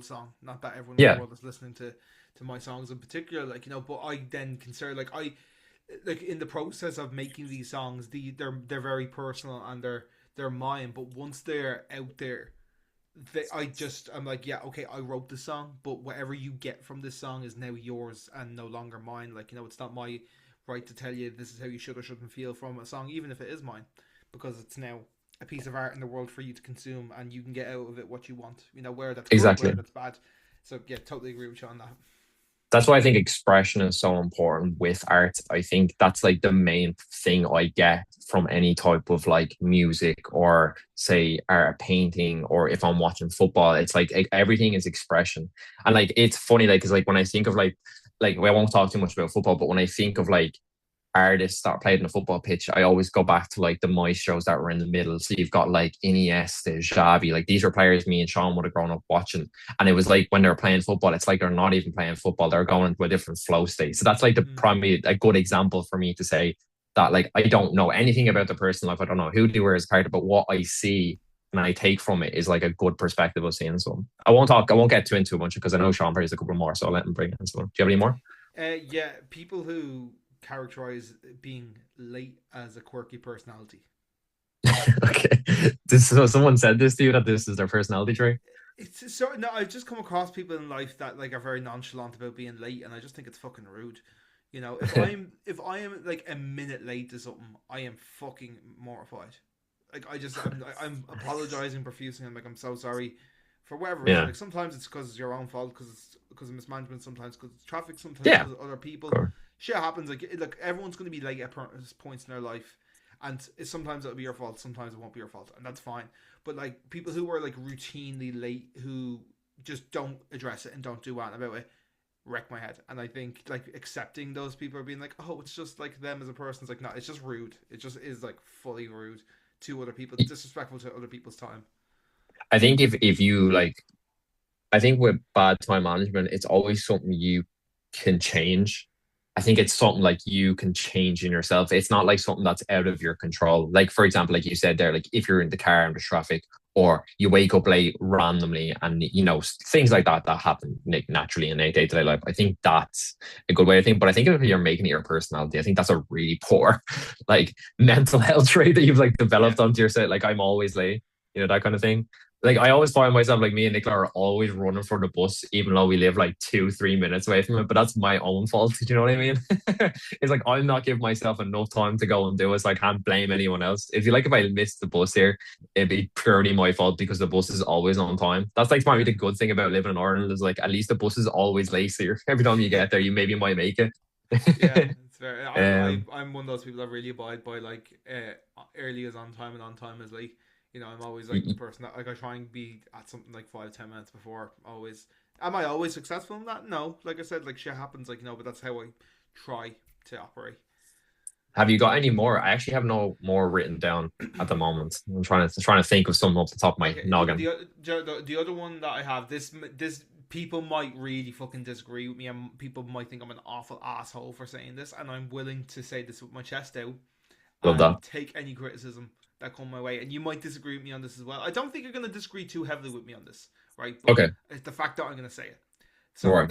Speaker 1: song. Not that everyone in the
Speaker 2: yeah.
Speaker 1: world is listening to my songs in particular. Like but I then consider like in the process of making these songs, they're very personal and they're mine. But once they're out there, I'm like, yeah, okay, I wrote the song, but whatever you get from this song is now yours and no longer mine. Like, it's not my right to tell you this is how you should or shouldn't feel from a song, even if it is mine, because it's now a piece of art in the world for you to consume, and you can get out of it what you want. Where that's good, where
Speaker 2: Exactly.
Speaker 1: that's bad. So yeah, totally agree with you on that.
Speaker 2: That's why I think expression is so important with art. I think that's like the main thing I get from any type of like music or say art painting, or if I'm watching football, it's like everything is expression. And like it's funny, like, because like when I think of like I won't talk too much about football, but when I think of like artists that played in a football pitch, I always go back to like the maestros that were in the middle. So you've got like Iniesta, Xavi, like these were players me and Shaun would have grown up watching. And it was like when they were playing football, it's like they're not even playing football, they're going into a different flow state. So that's like the
Speaker 1: Mm.
Speaker 2: primary, a good example for me to say that like I don't know anything about the person life. I don't know who they were as a character, but what I see and I take from it is like a good perspective of seeing someone. I won't get too into a bunch because I know Shaun plays a couple more, so I'll let him bring in someone. Do you have any more?
Speaker 1: Yeah, people who characterize being late as a quirky personality.
Speaker 2: Okay. So someone said this to you that this is their personality trait?
Speaker 1: It's so no. I've just come across people in life that like are very nonchalant about being late, and I just think it's fucking rude. If I am like a minute late to something, I am fucking mortified. Like I'm apologizing profusely. I'm like, I'm so sorry for whatever reason.
Speaker 2: Yeah.
Speaker 1: Like sometimes it's because it's your own fault, because it's because of mismanagement. Sometimes because it's traffic. Sometimes
Speaker 2: Yeah.
Speaker 1: because of other people.
Speaker 2: Cool.
Speaker 1: Shit happens. Like everyone's going to be late at points in their life, and sometimes it'll be your fault. Sometimes it won't be your fault, and that's fine. But like people who are like routinely late, who just don't address it and don't do anything about it, wreck my head. And I think like accepting those people are being like, oh, it's just like them as a person. It's like, no, it's just rude. It just is like fully rude to other people. It's disrespectful to other people's time.
Speaker 2: I think if you like, I think with bad time management, it's always something you can change. I think it's something like you can change in yourself. It's not like something that's out of your control. Like, for example, like you said there, like if you're in the car and there's traffic, or you wake up late randomly, and things like that that happen like naturally in a day-to-day life. I think that's a good way to think. But I think if you're making it your personality, I think that's a really poor like mental health trait that you've like
Speaker 1: Yeah.
Speaker 2: developed onto yourself. Like I'm always late, that kind of thing. Like I always find myself, like me and Nicola are always running for the bus, even though we live like 2, 3 minutes away from it. But that's my own fault. Do you know what I mean? It's like I'm not giving myself enough time to go and do it, so I can't blame anyone else. If I missed the bus here, it'd be purely my fault because the bus is always on time. That's like probably
Speaker 1: Yeah.
Speaker 2: the good thing about living in Ireland is like at least the bus is always late. So every time you get there, you maybe might make
Speaker 1: Yeah,
Speaker 2: it.
Speaker 1: it's very.
Speaker 2: um,
Speaker 1: I'm one of those people that really abide by like early is on time and on time is late. I'm always like the
Speaker 2: y-
Speaker 1: person that like I try and be at something like 5-10 minutes before. Always. Am I always successful in that? No. Like I said, like shit happens. Like but that's how I try to operate.
Speaker 2: have you got any more? I actually have no more written down at the moment. I'm trying to think of something off the top of my
Speaker 1: Okay,
Speaker 2: noggin.
Speaker 1: the other one that I have, this people might really fucking disagree with me, and people might think I'm an awful asshole for saying this, and I'm willing to say this with my chest out
Speaker 2: Love
Speaker 1: and
Speaker 2: that.
Speaker 1: take any criticism that come my way. And you might disagree with me on this as well. I don't think you're going to disagree too heavily with me on this, right? But
Speaker 2: Okay.
Speaker 1: it's the fact that I'm going to say it. So
Speaker 2: Right.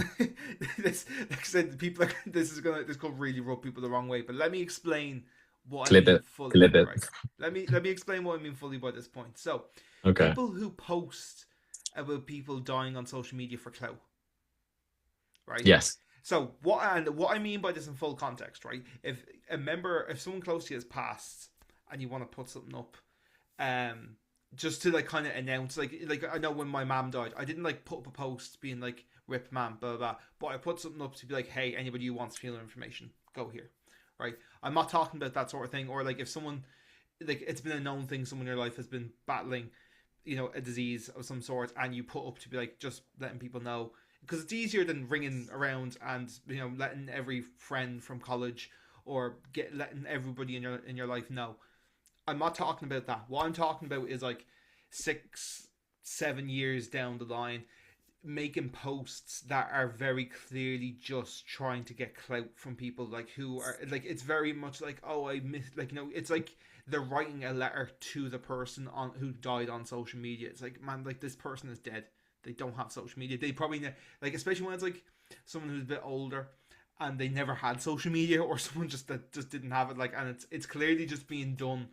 Speaker 1: this, like I said, people this could really rub people the wrong way. But let me explain what I
Speaker 2: Clip
Speaker 1: mean
Speaker 2: it.
Speaker 1: fully,
Speaker 2: Clip it.
Speaker 1: right? Let me explain what I mean fully by this point. So
Speaker 2: Okay.
Speaker 1: people who post about people dying on social media for clout, right?
Speaker 2: Yes.
Speaker 1: So what I mean by this in full context, right? If someone close to you has passed and you want to put something up, um, just to like kind of announce, like I know when my mom died, I didn't like put up a post being like "rip mom" blah blah, blah, but I put something up to be like, hey, anybody who wants funeral information, go here, right? I'm not talking about that sort of thing, or like if someone like it's been a known thing, someone in your life has been battling, a disease of some sort, and you put up to be like just letting people know, because it's easier than ringing around and letting every friend from college or letting everybody in your life know. I'm not talking about that. What I'm talking about is like 6-7 years down the line, making posts that are very clearly just trying to get clout from people, like who are like, it's very much like, oh, I missed, like it's like they're writing a letter to the person on who died on social media. It's like, man, like this person is dead. They don't have social media. They probably like, especially when it's like someone who's a bit older and they never had social media, or someone just that just didn't have it, like, and it's clearly just being done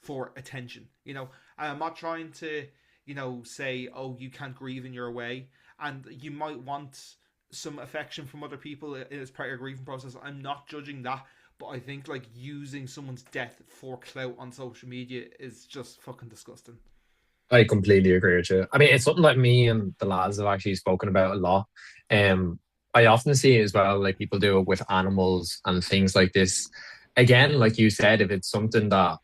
Speaker 1: for attention. And I'm not trying to say, oh, you can't grieve in your way, and you might want some affection from other people as part of your grieving process. I'm not judging that, but I think like using someone's death for clout on social media is just fucking disgusting.
Speaker 2: I completely agree with you. I mean, it's something that me and the lads have actually spoken about a lot. Um, I often see it as well, like people do it with animals and things like this. Again, like you said, if it's something that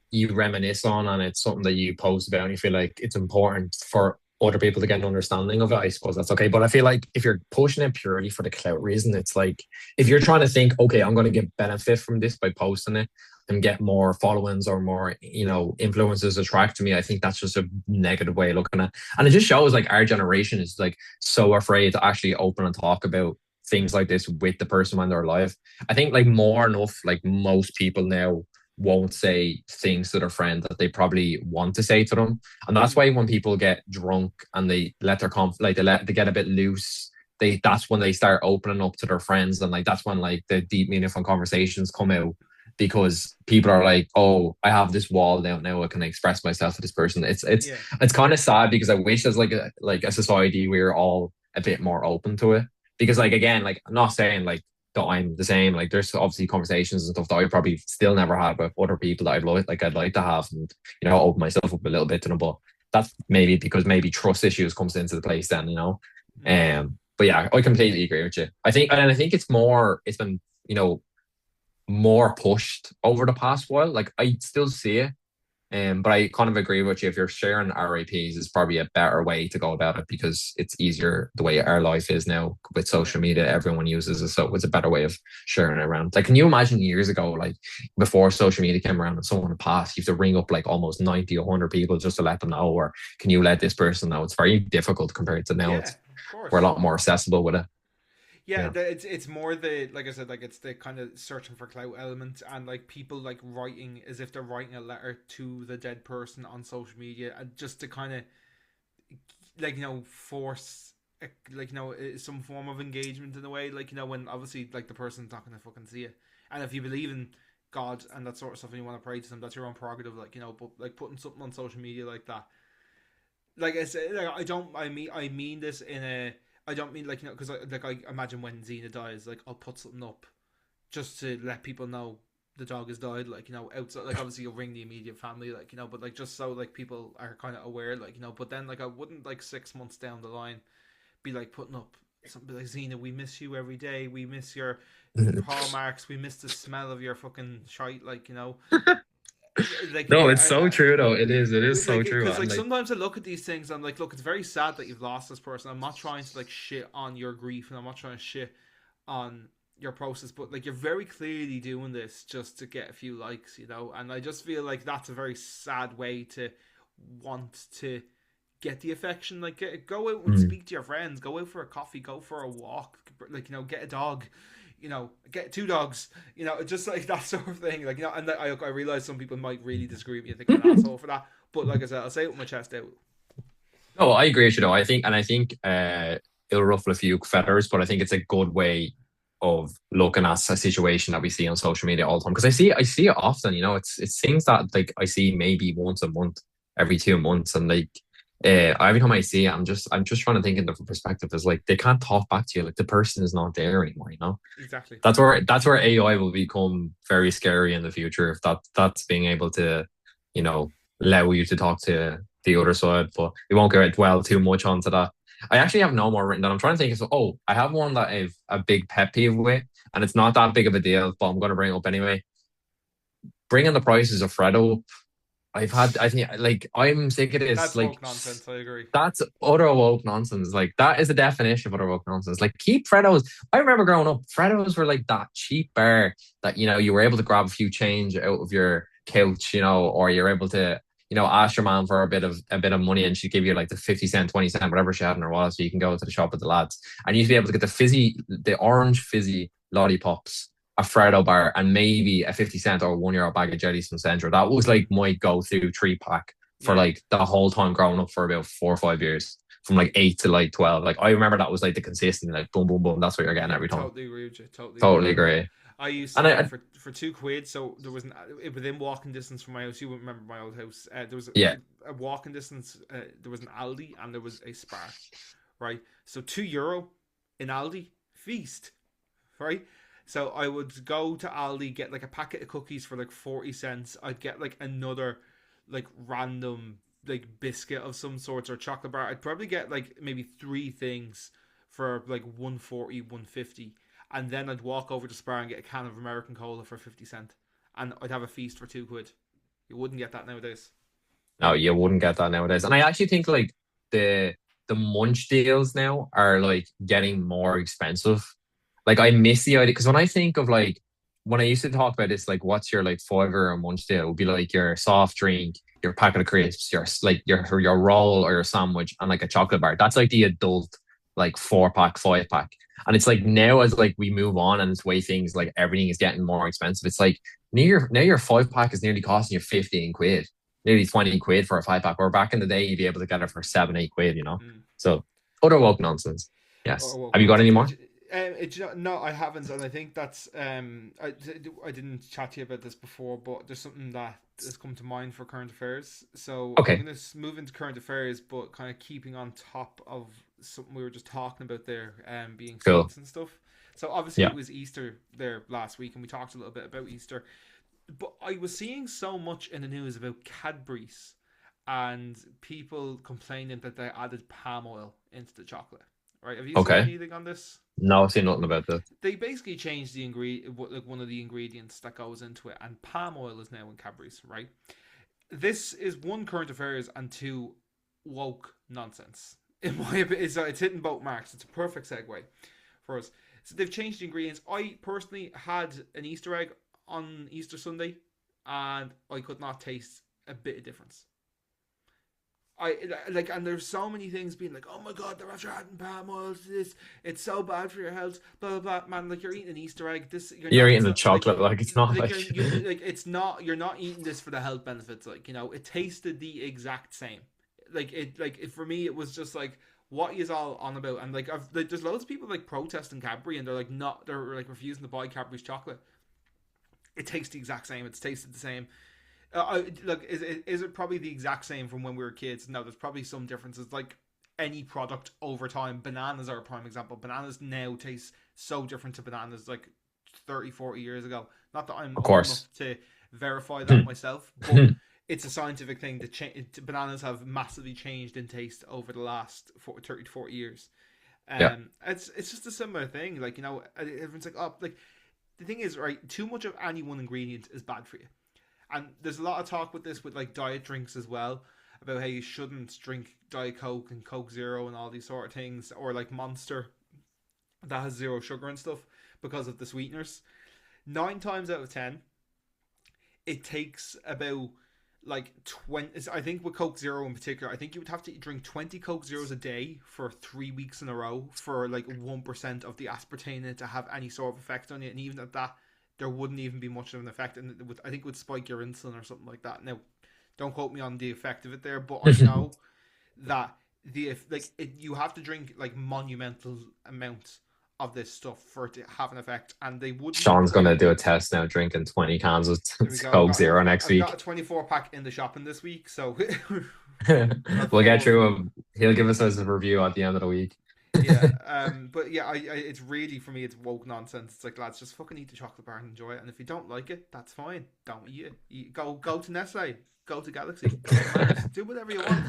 Speaker 2: you reminisce on and it's something that you post about and you feel like it's important for other people to get an understanding of it, I suppose that's okay. But I feel like if you're pushing it purely for the clout reason, it's like if you're trying to think, okay, I'm going to get benefit from this by posting it and get more followings or more, influences attract to me, I think that's just a negative way of looking at it. And it just shows like our generation is like so afraid to actually open and talk about things like this with the person when they're alive. I think like more enough, like most people now won't say things to their friend that they probably want to say to them. And that's
Speaker 1: Mm.
Speaker 2: why when people get drunk and they let their they get a bit loose, that's when they start opening up to their friends, and like that's when like the deep meaningful conversations come out, because people are like, oh, I have this wall down now, I can express myself to this person.
Speaker 1: Yeah.
Speaker 2: It's kind of sad, because I wish as like a society we are all a bit more open to it. Because like again, like I'm not saying like that I'm the same. Like there's obviously conversations and stuff that I probably still never had with other people that I'd like to have, and open myself up a little bit to them. But that's maybe because maybe trust issues comes into the place then.
Speaker 1: Mm.
Speaker 2: But yeah, I completely agree with you. I think it's been, more pushed over the past while. Like I still see it, but I kind of agree with you. If you're sharing RAPs, is probably a better way to go about it, because it's easier the way our life is now with
Speaker 1: Yeah.
Speaker 2: social media. Everyone uses it, so it's a better way of sharing it around. Like, can you imagine years ago, like before social media came around, and someone passed, you have to ring up like almost 90 or 100 people just to let them know, or can you let this person know? It's very difficult compared to now.
Speaker 1: Yeah.
Speaker 2: It's
Speaker 1: Of
Speaker 2: We're a
Speaker 1: course.
Speaker 2: lot more accessible with it.
Speaker 1: Yeah,
Speaker 2: Yeah.
Speaker 1: it's more the, like I said, like it's the kind of searching for clout element, and like people like writing as if they're writing a letter to the dead person on social media, and just to kind of like force some form of engagement in a way, like when obviously like the person's not gonna fucking see it, and if you believe in God and that sort of stuff and you want to pray to them, that's your own prerogative, like but like putting something on social media like that, like I said, like, I mean this in a, I don't mean like because I imagine when Xena dies, like I'll put something up just to let people know the dog has died, like outside, like obviously you'll ring the immediate family, like but like just so like people are kind of aware, like but then like I wouldn't like 6 months down the line be like putting up something like, Xena, we miss you every day, we miss your paw marks, we miss the smell of your fucking shite, like like
Speaker 2: No,
Speaker 1: yeah,
Speaker 2: it's so true though. It is so
Speaker 1: like
Speaker 2: true.
Speaker 1: because
Speaker 2: And
Speaker 1: like
Speaker 2: like,
Speaker 1: sometimes I look at these things and I'm like, look, it's very sad that you've lost this person. I'm not trying to like shit on your grief, and I'm not trying to shit on your process, but like you're very clearly doing this just to get a few likes, and I just feel like that's a very sad way to want to get the affection. Like go out and
Speaker 2: mm.
Speaker 1: speak to your friends, go out for a coffee, go for a walk, like get a dog, get two dogs, just like that sort of thing. Like and I realize some people might really disagree with me and think I'm an asshole for that, but like I said, I'll say it with my chest out.
Speaker 2: No, I agree with you though. I think it'll ruffle a few feathers, but I think it's a good way of looking at a situation that we see on social media all the time. Because I see it often. It's things that like I see maybe once a month, every 2 months, and like every time I see it, I'm just trying to think in different perspective. Is like they can't talk back to you. Like the person is not there anymore.
Speaker 1: Exactly.
Speaker 2: That's where AI will become very scary in the future, if that's being able to, you know, allow you to talk to the other side. But we won't go dwell too much onto that. I actually have no more written down. I'm trying to think of, oh, I have one that I've a big pet peeve with, and it's not that big of a deal, but I'm going to bring it up anyway. Bringing the prices of Freddo. I think, like, I'm sick of this.
Speaker 1: That's
Speaker 2: Like,
Speaker 1: woke nonsense. I agree.
Speaker 2: that's utter woke nonsense. Like that is the definition of utter woke nonsense. Like keep Freddos. I remember growing up, Freddos were like that cheap bar that you were able to grab a few change out of your couch, or you're able to ask your mom for a bit of money, and she'd give you like the 50 cent, 20 cent, whatever she had in her wallet, so you can go to the shop with the lads, and you'd be able to get the orange fizzy lollipops, a Freddo bar, and maybe a 50 cent or €1 bag of jellies from Central. That was like my go-to 3 pack for
Speaker 1: Yeah.
Speaker 2: like the whole time growing up for about 4 or 5 years, from like 8 to like 12. Like I remember that was like the consistent, like boom, boom, boom. That's what you're getting
Speaker 1: Yeah.
Speaker 2: every time.
Speaker 1: Totally agree with you. Totally agree
Speaker 2: Totally
Speaker 1: with you.
Speaker 2: agree.
Speaker 1: I used to
Speaker 2: And
Speaker 1: get
Speaker 2: I
Speaker 1: for £2. So there was within walking distance from my house. You wouldn't remember my old house. There was
Speaker 2: yeah,
Speaker 1: a walking distance. There was an Aldi and there was a Spar. Right. So €2 in Aldi feast. Right. So I would go to Aldi, get like a packet of cookies for like 40 cents. I'd get like another like random like biscuit of some sorts or chocolate bar. I'd probably get like maybe three things for like 140, 150, and then I'd walk over to Spar and get a can of American Cola for 50 cent, and I'd have a feast for £2. You wouldn't get that nowadays.
Speaker 2: no, you wouldn't get that nowadays. And I actually think like the the munch deals now are like getting more expensive. Like I miss the idea because when I think of like when I used to talk about this, like what's your like fiver a munch deal? It would be like your soft drink, your packet of crisps, your like your roll or your sandwich, and like a chocolate bar. That's like the adult like 4 pack, 5 pack. And it's like now as like we move on and it's way things like everything is getting more expensive. It's like now your 5 pack is nearly costing you 15 quid, nearly 20 quid for a 5 pack. Or back in the day, you'd be able to get it for 7, 8 quid, you know?
Speaker 1: Mm.
Speaker 2: So utter woke nonsense.
Speaker 1: Or
Speaker 2: Yes.
Speaker 1: woke
Speaker 2: Have you got any
Speaker 1: nonsense.
Speaker 2: more?
Speaker 1: No, I haven't, and I think that's I didn't chat to you about this before, but there's something that has come to mind for current affairs. So I'm
Speaker 2: Okay,
Speaker 1: gonna move into current affairs, but kind of keeping on top of something we were just talking about there, being
Speaker 2: cool.
Speaker 1: sweets and stuff. So obviously
Speaker 2: Yeah.
Speaker 1: it was Easter there last week, and we talked a little bit about Easter. But I was seeing so much in the news about Cadbury's and people complaining that they added palm oil into the chocolate. Right? Have you seen
Speaker 2: Okay.
Speaker 1: anything on this?
Speaker 2: No, I've seen nothing about this.
Speaker 1: They basically changed the ingredient, like one of the ingredients that goes into it, and palm oil is now in Cadbury's. Right? This is one, current affairs, and two, woke nonsense. In my opinion, it's hitting both marks. It's a perfect segue for us. So they've changed the ingredients. I personally had an Easter egg on Easter Sunday, and I could not taste a bit of difference. I like, and there's so many things being like, oh my god, they're after adding palm oil to this. It's so bad for your health. Blah blah blah. Man, like you're eating an Easter egg. This you're
Speaker 2: You're
Speaker 1: not. It's
Speaker 2: eating the
Speaker 1: not like
Speaker 2: chocolate, like it's not
Speaker 1: like
Speaker 2: like
Speaker 1: like it's not. You're not eating this for the health benefits. Like it tasted the exact same. For me, it was just like what is all on about. And there's loads of people like protesting Cadbury, and they're like not. They're like refusing to buy Cadbury's chocolate. It tastes the exact same. It's tasted the same. Look, is it probably the exact same from when we were kids? No, there's probably some differences. Like any product over time, bananas are a prime example. Bananas now taste so different to bananas like 30, 40 years ago. Not that I'm
Speaker 2: of
Speaker 1: old enough
Speaker 2: course.
Speaker 1: to verify that myself, but it's a scientific thing that bananas have massively changed in taste over the last 30 to 40 years.
Speaker 2: Yeah.
Speaker 1: It's just a similar thing. Like, everyone's like, oh, like the thing is, right, too much of any one ingredient is bad for you. And there's a lot of talk with this with like diet drinks as well, about how you shouldn't drink Diet Coke and Coke Zero and all these sort of things, or like Monster that has zero sugar and stuff because of the sweeteners. 9 times out of 10, it takes about like 20. I think with Coke Zero in particular, I think you would have to drink 20 Coke Zeros a day for 3 weeks in a row for like 1% of the aspartame in it to have any sort of effect on you. And even at that, there wouldn't even be much of an effect. And I think it would spike your insulin or something like that. Now, don't quote me on the effect of it there, but I know that you have to drink like monumental amounts of this stuff for it to have an effect, and they wouldn't.
Speaker 2: Sean's gonna do a test now, drinking 20 cans of
Speaker 1: There we go.
Speaker 2: Coke Zero next
Speaker 1: I've got
Speaker 2: week.
Speaker 1: a 24 pack in the shopping this week, so we're
Speaker 2: We'll get
Speaker 1: full.
Speaker 2: through him. He'll give us his review at the end of the week.
Speaker 1: Yeah, but yeah, it's really, for me, it's woke nonsense. It's like, lads, just fucking eat the chocolate bar and enjoy it. And if you don't like it, that's fine. Don't eat it. Go to Nestle, go to Galaxy, go to Mars, do whatever you want.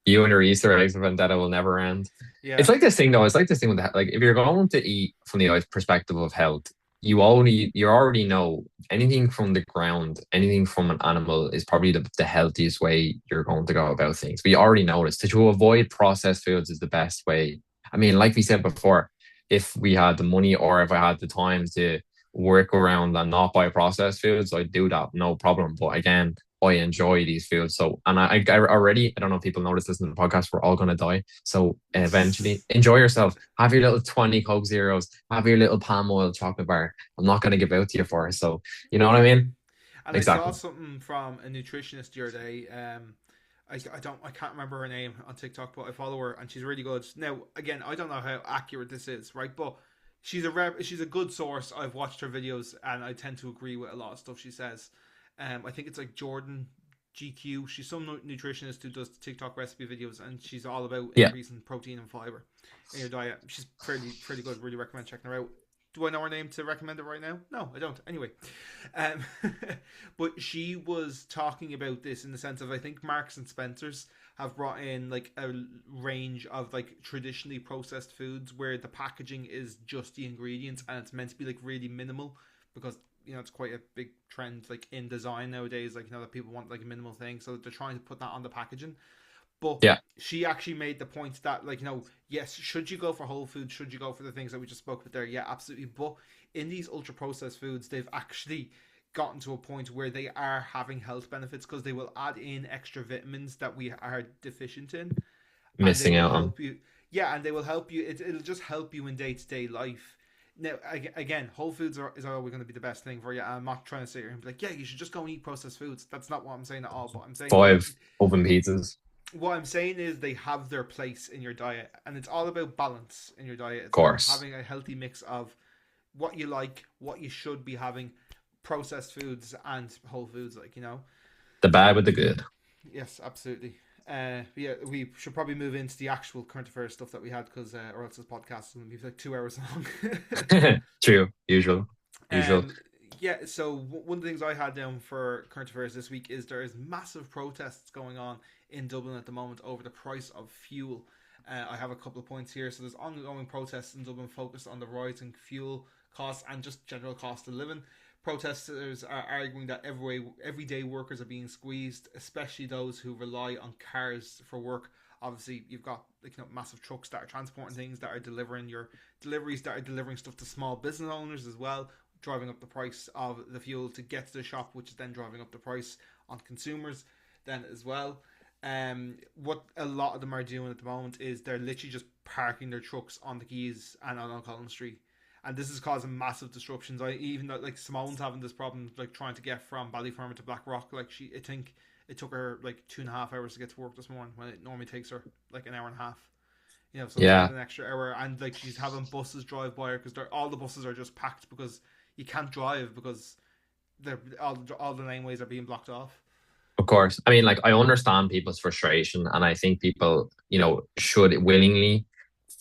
Speaker 2: You and your Easter eggs of vendetta will never end.
Speaker 1: Yeah,
Speaker 2: It's like this thing though. It's like this thing with like if you're going to eat from the perspective of health, you already know anything from the ground, anything from an animal is probably the healthiest way you're going to go about things. We already know this. To avoid processed foods is the best way. I mean, like we said before, if we had the money or if I had the time to work around and not buy processed foods, I'd do that, no problem. But again, I enjoy these foods. So, and I already, I don't know if people notice this in the podcast, we're all going to die. So eventually enjoy yourself. Have your little 20 Coke Zeros, have your little palm oil chocolate bar. I'm not going to give out to you for it. So, you know what I
Speaker 1: yeah.
Speaker 2: mean?
Speaker 1: And I saw
Speaker 2: Exactly.
Speaker 1: something from a nutritionist the other day. I can't remember her name on TikTok, but I follow her and she's really good. Now, again, I don't know how accurate this is, right? But she's a good source. I've watched her videos and I tend to agree with a lot of stuff she says. I think it's like Jordan GQ. She's some nutritionist who does TikTok recipe videos, and she's all about
Speaker 2: Yeah.
Speaker 1: increasing protein and fiber in your diet. She's fairly good. Really recommend checking her out. Do I know her name to recommend it right now? No, I don't. Anyway, um, but she was talking about this in the sense of, I think Marks and Spencers have brought in like a range of like traditionally processed foods where the packaging is just the ingredients and it's meant to be like really minimal, because it's quite a big trend like in design nowadays, like that people want like a minimal thing, so they're trying to put that on the packaging. But
Speaker 2: Yeah.
Speaker 1: she actually made the point that, like, yes, should you go for whole foods? Should you go for the things that we just spoke about there? Yeah, absolutely. But in these ultra processed foods, they've actually gotten to a point where they are having health benefits because they will add in extra vitamins that we are deficient in, and they
Speaker 2: Missing
Speaker 1: will
Speaker 2: out on.
Speaker 1: help you. Yeah, and they will help you. It'll just help you in day to day life. Now, again, whole foods is always going to be the best thing for you. I'm not trying to sit here and be like, yeah, you should just go and eat processed foods. That's not what I'm saying at all. But I'm saying that, like,
Speaker 2: 5 oven pizzas.
Speaker 1: what I'm saying is they have their place in your diet, and it's all about balance in your diet.
Speaker 2: Of
Speaker 1: It's about
Speaker 2: course.
Speaker 1: having a healthy mix of what you like, what you should be having, processed foods and whole foods, like,
Speaker 2: The bad with the good.
Speaker 1: Yes, absolutely. But yeah, we should probably move into the actual current affairs stuff that we had, because or else this podcast is going to be like 2 hours long.
Speaker 2: True. Usual. Usual.
Speaker 1: um, yeah. So one of the things I had down for current affairs this week is there is massive protests going on in Dublin at the moment over the price of fuel. I have a couple of points here. So there's ongoing protests in Dublin focused on the rising fuel costs and just general cost of living. Protesters are arguing that everyday workers are being squeezed, especially those who rely on cars for work. Obviously, you've got massive trucks that are transporting things, that are delivering your deliveries, that are delivering stuff to small business owners as well, driving up the price of the fuel to get to the shop, which is then driving up the price on consumers then as well. What a lot of them are doing at the moment is they're literally just parking their trucks on the quays and on Collins Street, and this is causing massive disruptions. I even like Simone's having this problem, like trying to get from Ballyfermot to Blackrock. Like I think it took her like 2.5 hours to get to work this morning when it normally takes her like an hour and a half. So it's
Speaker 2: Yeah.
Speaker 1: an extra hour, and like she's having buses drive by her because all the buses are just packed because you can't drive because they're all the laneways are being blocked off.
Speaker 2: Of course. I mean, like, I understand people's frustration, and I think people, should willingly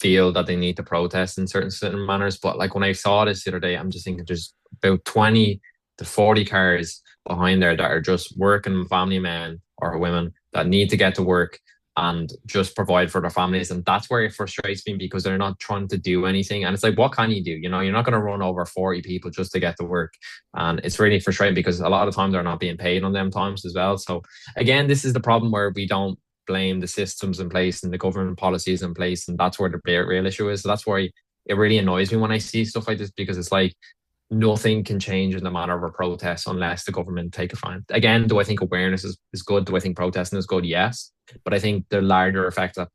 Speaker 2: feel that they need to protest in certain manners. But like when I saw this the other day, I'm just thinking there's about 20 to 40 cars behind there that are just working family men or women that need to get to work and just provide for their families. And that's where it frustrates me, because they're not trying to do anything. And it's like, what can you do? You're not going to run over 40 people just to get to work. And it's really frustrating because a lot of the time they're not being paid on them times as well. So again, this is the problem where we don't blame the systems in place and the government policies in place. And that's where the real issue is. So that's why it really annoys me when I see stuff like this, because it's like, nothing can change in the matter of a protest unless the government take a stand. Again, do I think awareness is good? Do I think protesting is good? Yes. But I think the larger effect at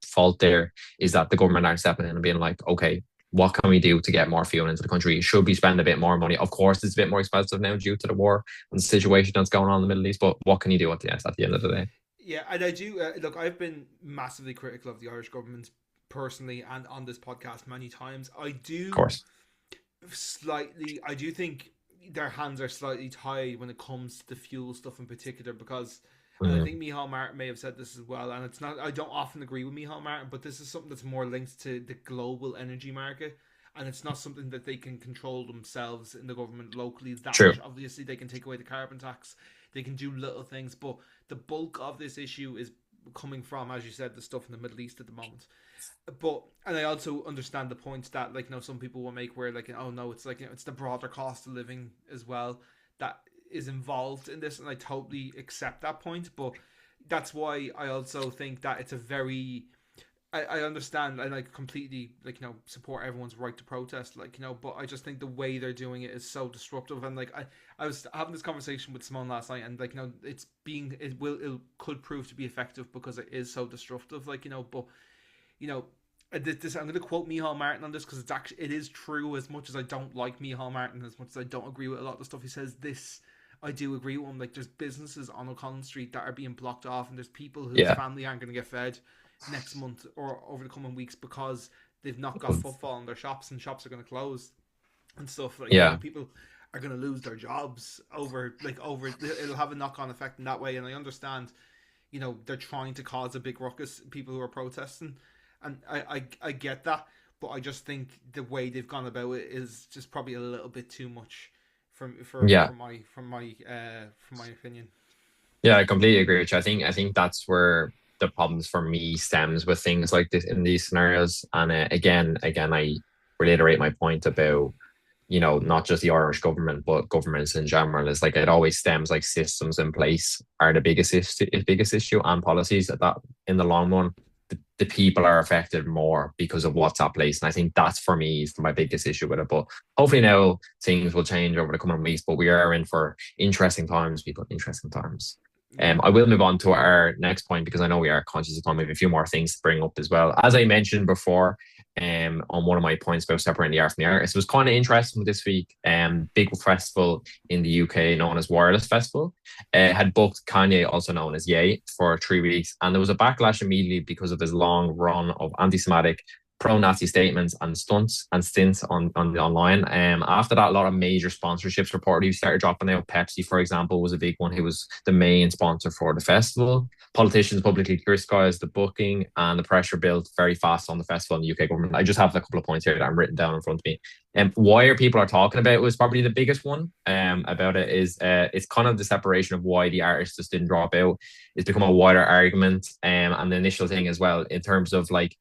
Speaker 2: fault there is that the government aren't stepping in and being like, okay, what can we do to get more fuel into the country? Should we spend a bit more money? Of course, it's a bit more expensive now due to the war and the situation that's going on in the Middle East, but what can you do at the end of the day?
Speaker 1: Yeah, and I do look. I've been massively critical of the Irish government personally, and on this podcast many times.
Speaker 2: Of course.
Speaker 1: I do think their hands are slightly tied when it comes to the fuel stuff in particular, because, and I
Speaker 2: Mm-hmm.
Speaker 1: think Micheál Martin may have said this as well, and it's not, I don't often agree with Micheál Martin, but this is something that's more linked to the global energy market, and it's not something that they can control themselves in the government locally that
Speaker 2: True.
Speaker 1: much. Obviously, they can take away the carbon tax, they can do little things, but the bulk of this issue is coming from, as you said, the stuff in the Middle East at the moment. But, and I also understand the point that, like, some people will make where, like, oh no, it's like, it's the broader cost of living as well that is involved in this, and I totally accept that point. But that's why I also think that it's a very, I understand and I completely, like, support everyone's right to protest, like, but I just think the way they're doing it is so disruptive. And like, I was having this conversation with Simone last night, and like, it could prove to be effective because it is so disruptive, like, but you know, this I'm going to quote Micheál Martin on this, because it is true. As much as I don't like Micheál Martin, as much as I don't agree with a lot of the stuff he says, this I do agree with him. Like, there's businesses on O'Connell Street that are being blocked off, and there's people whose
Speaker 2: Yeah.
Speaker 1: family aren't going to get fed next month or over the coming weeks because they've not got footfall in their shops, and shops are going to close and stuff. Like,
Speaker 2: Yeah.
Speaker 1: people are going to lose their jobs over it'll have a knock-on effect in that way. And I understand, they're trying to cause a big ruckus, people who are protesting, and I get that, but I just think the way they've gone about it is just probably a little bit too much
Speaker 2: Yeah.
Speaker 1: from my opinion.
Speaker 2: Yeah, I completely agree with you. I think that's where the problems for me stems with things like this in these scenarios. And again, I reiterate my point about not just the Irish government, but governments in general. Is like it always stems like systems in place are the biggest issue, and policies that in the long run, the people are affected more because of what's at place. And I think that's for me is my biggest issue with it. But hopefully now things will change over the coming weeks. But we are in for interesting times, people. Interesting times.
Speaker 1: Yeah.
Speaker 2: I will move on to our next point because I know we are conscious of time. We have a few more things to bring up as well. As I mentioned before, on one of my points about separating the art from the artist, it was kind of interesting this week. Big festival in the UK known as Wireless Festival had booked Kanye, also known as Ye, for 3 weeks, and there was a backlash immediately because of his long run of anti-Semitic pro-Nazi statements and stints on the online. After that, a lot of major sponsorships reportedly started dropping out. Pepsi, for example, was a big one. Who was the main sponsor for the festival. Politicians publicly criticized the booking, and the pressure built very fast on the festival and the UK government. I just have a couple of points here that I'm written down in front of me. Why are people are talking about it was probably the biggest one. About it is it's kind of the separation of why the artists just didn't drop out. It's become a wider argument, and the initial thing as well in terms of like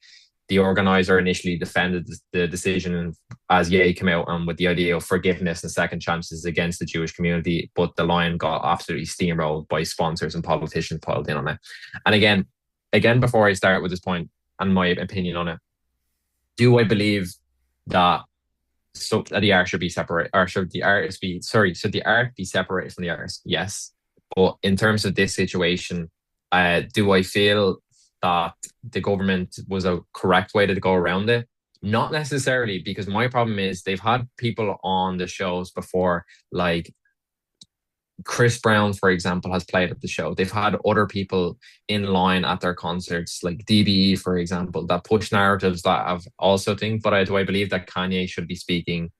Speaker 2: the organizer initially defended the decision as Ye came out and with the idea of forgiveness and second chances against the Jewish community, but the line got absolutely steamrolled by sponsors and politicians piled in on it. And again, before I start with this point and my opinion on it, do I believe that that the art should be separate, or should the artist be should the art be separated from the artist? Yes, but in terms of this situation, do I feel that the government was a correct way to go around it? Not necessarily, because my problem is they've had people on the shows before, like Chris Brown, for example, has played at the show. They've had other people in line at their concerts, like DBE, for example, that push narratives that I've also think. But do I believe that Kanye should be speaking,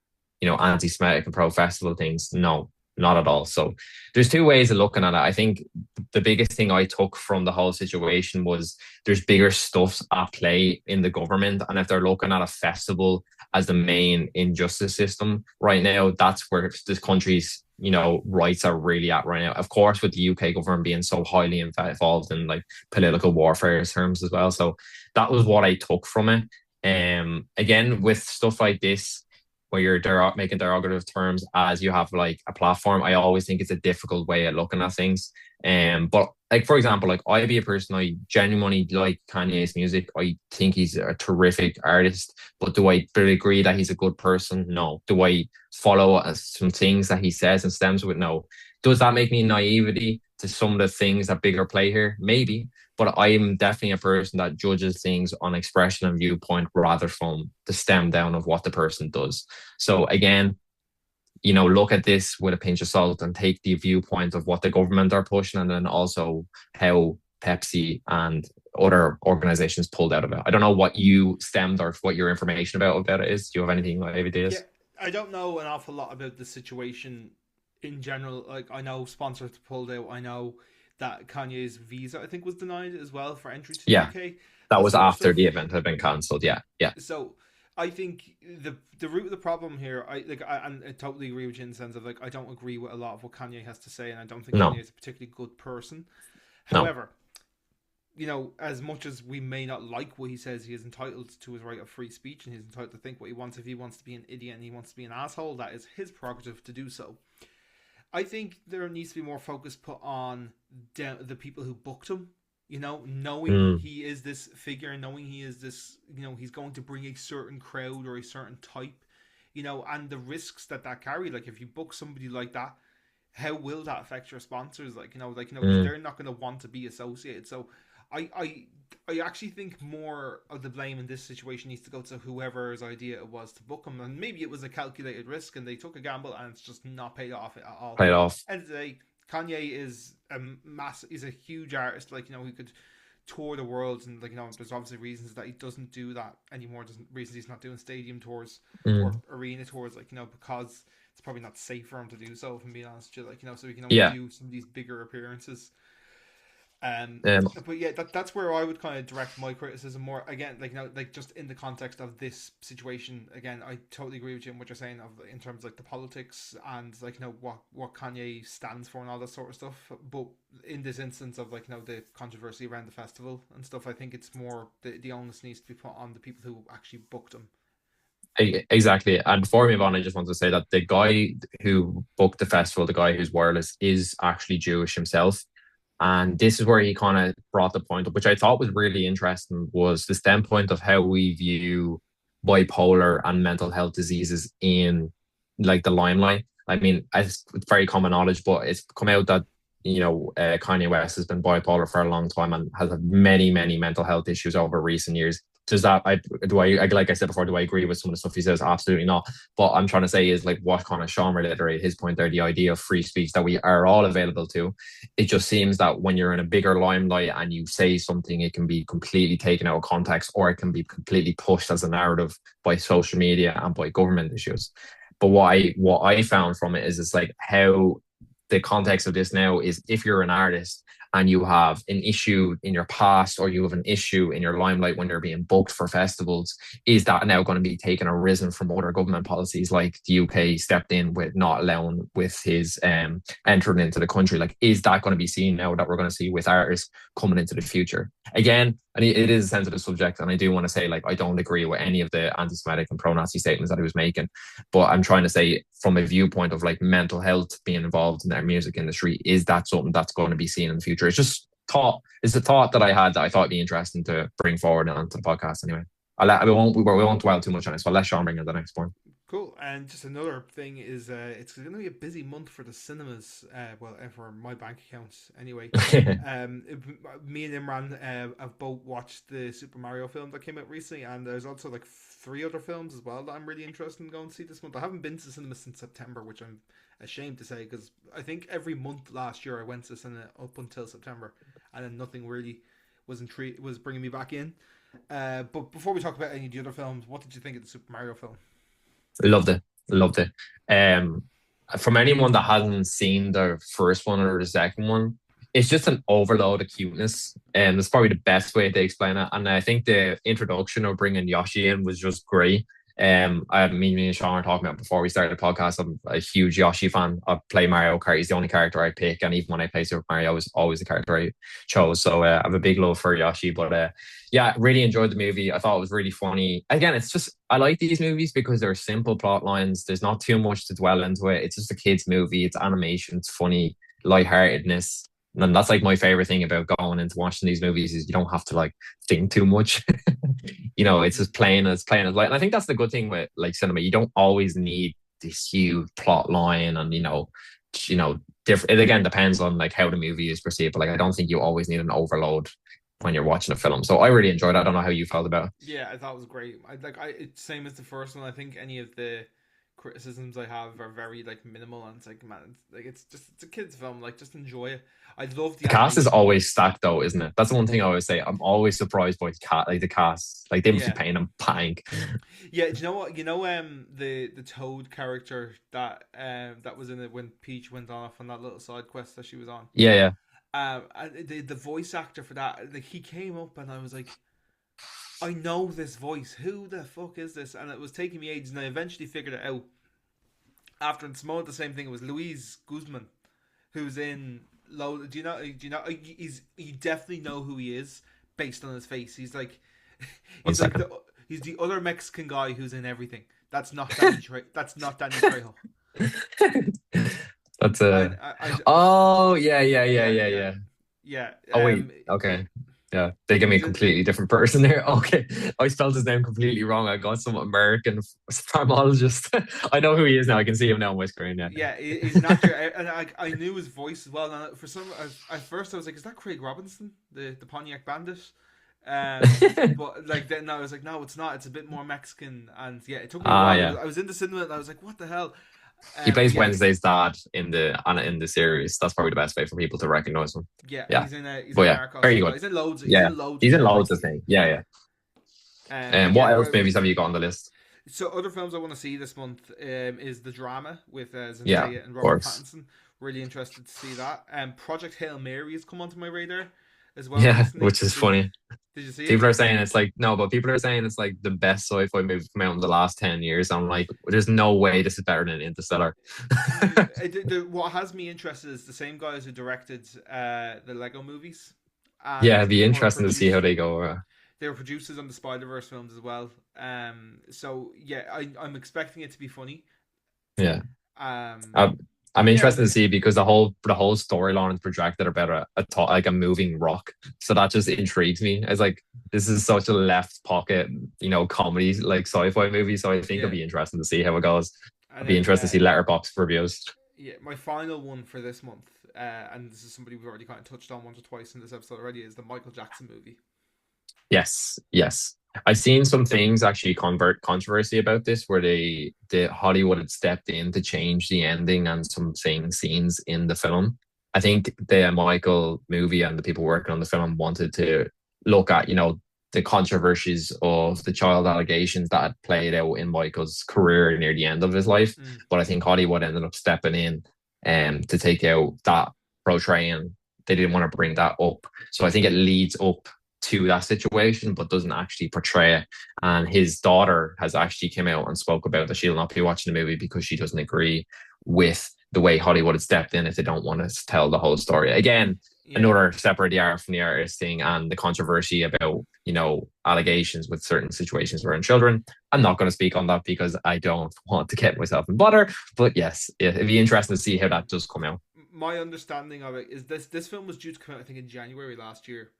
Speaker 2: anti-Semitic and pro-festival things? No, not at all. So there's two ways of looking at it. I think the biggest thing I took from the whole situation was there's bigger stuff at play in the government. And if they're looking at a festival as the main injustice system right now, that's where this country's rights are really at right now. Of course, with the UK government being so highly involved in like political warfare terms as well. So that was what I took from it. Again, with stuff like this, where you're making derogative terms as you have like a platform, I always think it's a difficult way of looking at things. But like, for example, like I be a person, I genuinely like Kanye's music. I think he's a terrific artist, but do I really agree that he's a good person? No. Do I follow some things that he says and stems with? No. Does that make me naivety to some of the things that bigger play here? Maybe. But I am definitely a person that judges things on expression and viewpoint rather from the stem down of what the person does. So again, look at this with a pinch of salt and take the viewpoint of what the government are pushing, and then also how Pepsi and other organizations pulled out of it. I don't know what you stemmed or what your information about it is. Do you have anything like ideas?
Speaker 1: Yeah, I don't know an awful lot about the situation in general. Like, I know sponsors pulled out. I know that Kanye's visa, I think, was denied as well for entry to the
Speaker 2: Yeah,
Speaker 1: UK.
Speaker 2: that
Speaker 1: That
Speaker 2: was
Speaker 1: sort of
Speaker 2: after
Speaker 1: stuff.
Speaker 2: the event had been cancelled. Yeah, yeah.
Speaker 1: So I think the root of the problem here, and I totally agree with you in the sense of like I don't agree with a lot of what Kanye has to say, and I don't think Kanye
Speaker 2: No,
Speaker 1: is a particularly good person.
Speaker 2: no.
Speaker 1: However, as much as we may not like what he says, he is entitled to his right of free speech, and he's entitled to think what he wants. If he wants to be an idiot and he wants to be an asshole, that is his prerogative to do so. I think there needs to be more focus put on the people who booked him. Knowing
Speaker 2: Mm,
Speaker 1: he is this figure, knowing he is this, he's going to bring a certain crowd or a certain type, and the risks that carry. Like, if you book somebody like that, how will that affect your sponsors? Because
Speaker 2: mm.
Speaker 1: they're not going to want to be associated. So, I actually think more of the blame in this situation needs to go to whoever's idea it was to book him, and maybe it was a calculated risk and they took a gamble and it's just not paid off at all.
Speaker 2: Played off.
Speaker 1: End of the day, Kanye is a huge artist. Like, he could tour the world, and like there's obviously reasons that he doesn't do that anymore. Doesn't reasons he's not doing stadium tours or
Speaker 2: Mm.
Speaker 1: arena tours, like because it's probably not safe for him to do so. If I'm being honest, like so he can only
Speaker 2: Yeah.
Speaker 1: do some of these bigger appearances.
Speaker 2: Um,
Speaker 1: But yeah, that's where I would kind of direct my criticism more. Again, like just in the context of this situation. Again, I totally agree with you in what you're saying in terms of like the politics and like what Kanye stands for and all that sort of stuff. But in this instance of like the controversy around the festival and stuff, I think it's more the onus needs to be put on the people who actually booked him.
Speaker 2: exactly. And before we move on, I just want to say that the guy who booked the festival, the guy who's wireless, is actually Jewish himself. And this is where he kind of brought the point up, which I thought was really interesting, was the standpoint of how we view bipolar and mental health diseases in like the limelight. I mean, it's very common knowledge, but it's come out that Kanye West has been bipolar for a long time and has had many, many mental health issues over recent years. Does that like I said before, do I agree with some of the stuff he says? Absolutely not. But I'm trying to say is like what kind of Shaun reiterated his point there, the idea of free speech that we are all available to. It just seems that when you're in a bigger limelight and you say something, it can be completely taken out of context, or it can be completely pushed as a narrative by social media and by government issues. But what I found from it is it's like how the context of this now is, if you're an artist and you have an issue in your past, or you have an issue in your limelight when you're being booked for festivals, is that now going to be taken or risen from other government policies, like the UK stepped in with not allowing with his entering into the country? Like, is that going to be seen now that we're going to see with artists coming into the future? Again, and it is a sensitive subject, and I do want to say, like, I don't agree with any of the anti-Semitic and pro-Nazi statements that he was making, but I'm trying to say from a viewpoint of like mental health being involved in their music industry, is that something that's going to be seen in the future? It's a thought that I had that I thought would be interesting to bring forward onto the podcast. Anyway, we won't dwell too much on it, so I'll let Shaun bring in the next point.
Speaker 1: Cool. And just another thing is, it's going to be a busy month for the cinemas. For my bank accounts, anyway. Me and Imran have both watched the Super Mario film that came out recently, and there's also like 3 other films as well that I'm really interested in going to see this month. I haven't been to the cinema since September, which I'm ashamed to say, because I think every month last year I went to the cinema up until September, and then nothing really was bringing me back in. But before we talk about any of the other films, what did you think of the Super Mario film?
Speaker 2: Loved it. Loved it. Um, from anyone that hasn't seen the first one or the second one, it's just an overload of cuteness, and that's probably the best way to explain it. And I think the introduction of bringing Yoshi in was just great. Me and Shaun were talking about before we started the podcast. I'm a huge Yoshi fan. I play Mario Kart. He's the only character I pick, and even when I play Super Mario, I was always the character I chose. So I have a big love for Yoshi. But yeah, really enjoyed the movie. I thought it was really funny. Again, it's just, I like these movies because they're simple plot lines. There's not too much to dwell into it. It's just a kids' movie. It's animation. It's funny, lightheartedness. And that's like my favorite thing about going into watching these movies, is you don't have to like think too much. It's just plain as light. And I think that's the good thing with like cinema. You don't always need this huge plot line, and different. It again depends on like how the movie is perceived. But like, I don't think you always need an overload when you're watching a film. So I really enjoyed it. I don't know how you felt about it.
Speaker 1: Yeah, I thought it was great. It's same as the first one. I think any of the criticisms I have are very like minimal, and it's like, man, it's a kids film. Like, just enjoy it. I love the
Speaker 2: The cast is
Speaker 1: animation.
Speaker 2: always stacked though, isn't it? That's the one thing I always say. I'm always surprised by the cast. Like, they must be
Speaker 1: Yeah,
Speaker 2: paying them paying.
Speaker 1: yeah. Do you know what? The Toad character that was in it when Peach went off on that little side quest that she was on.
Speaker 2: Yeah, yeah.
Speaker 1: And the voice actor for that, like, he came up, and I was like, I know this voice. Who the fuck is this? And it was taking me ages, and I eventually figured it out. After it's more the same thing. It was Luis Guzman, who's in Low. Do you know? You definitely know who he is based on his face. He's like,
Speaker 2: One
Speaker 1: he's like
Speaker 2: second.
Speaker 1: he's the other Mexican guy who's in everything. That's not Danny. That's not Danny Trejo.
Speaker 2: That's
Speaker 1: And
Speaker 2: a. Oh, yeah, yeah, yeah,
Speaker 1: yeah,
Speaker 2: yeah,
Speaker 1: yeah,
Speaker 2: yeah.
Speaker 1: yeah.
Speaker 2: Oh wait, okay. Yeah, they give me a
Speaker 1: He's in.
Speaker 2: completely different person there. Okay, I spelled his name completely wrong. I got some American ophthalmologist. I know who he is now. I can see him now on my screen. Yeah.
Speaker 1: Yeah, he's an actor, and I knew his voice as well. And for some, at first I was like, "Is that Craig Robinson, the Pontiac Bandit?" But like then I was like, "No, it's not. It's a bit more Mexican." And yeah, it took me a
Speaker 2: Ah,
Speaker 1: while.
Speaker 2: yeah.
Speaker 1: I was in the cinema, and I was like, "What the hell?"
Speaker 2: He
Speaker 1: But
Speaker 2: plays
Speaker 1: yeah,
Speaker 2: Wednesday's dad in the series. That's probably the best way for people to recognize him.
Speaker 1: yeah,
Speaker 2: Yeah,
Speaker 1: he's
Speaker 2: but
Speaker 1: in
Speaker 2: yeah,
Speaker 1: Narcos
Speaker 2: very
Speaker 1: as well.
Speaker 2: good.
Speaker 1: He's
Speaker 2: Yeah,
Speaker 1: in loads of
Speaker 2: he's in
Speaker 1: shit. Like,
Speaker 2: loads of things. Yeah, yeah.
Speaker 1: but
Speaker 2: And
Speaker 1: yeah,
Speaker 2: what else movies have you got on the list?
Speaker 1: so other films I want to see this month is the drama with
Speaker 2: Yeah,
Speaker 1: Zendaya and
Speaker 2: of
Speaker 1: Robert
Speaker 2: course.
Speaker 1: Pattinson. Really interested to see that. Project Hail Mary has come onto my radar as well
Speaker 2: Yeah,
Speaker 1: recently.
Speaker 2: which is funny.
Speaker 1: Did you see it?
Speaker 2: People are saying it's like no, but people are saying it's like the best sci-fi movie come out in the last 10 years. I'm like, there's no way this is better than Interstellar.
Speaker 1: What has me interested is the same guys who directed the Lego movies,
Speaker 2: Yeah,
Speaker 1: and
Speaker 2: it'd be interesting to see how they go.
Speaker 1: they were producers on the Spider Verse films as well. So yeah, I'm expecting it to be funny.
Speaker 2: Yeah,
Speaker 1: Um,
Speaker 2: I'm, I'm
Speaker 1: but yeah,
Speaker 2: interested to see because the whole storyline is projected about like a moving rock, so that just intrigues me. It's like this is such a left pocket, comedy like sci-fi movie. So I think it'll
Speaker 1: yeah,
Speaker 2: be interesting to see how it goes.
Speaker 1: and
Speaker 2: I'd be
Speaker 1: then
Speaker 2: interested to see letterbox reviews.
Speaker 1: yeah, my final one for this month, and this is somebody we've already kind of touched on once or twice in this episode already, is the Michael Jackson movie.
Speaker 2: Yes, yes. I've seen some things actually convert controversy about this where the Hollywood had stepped in to change the ending and some scenes in the film. I think the Michael movie and the people working on the film wanted to look at, the controversies of the child allegations that had played out in Michael's career near the end of his life.
Speaker 1: Mm,
Speaker 2: But I think Hollywood ended up stepping in to take out that portraying. They didn't want to bring that up. So I think it leads up to that situation, but doesn't actually portray it. And his daughter has actually came out and spoke about that she'll not be watching the movie because she doesn't agree with the way Hollywood has stepped in if they don't want to tell the whole story. Again,
Speaker 1: yeah,
Speaker 2: another separate the art from the artist thing and the controversy about, allegations with certain situations around children. I'm not going to speak on that because I don't want to get myself in bother. But yes, it'd be interesting to see how that does come out.
Speaker 1: my understanding of it is this film was due to come out I think in January last year,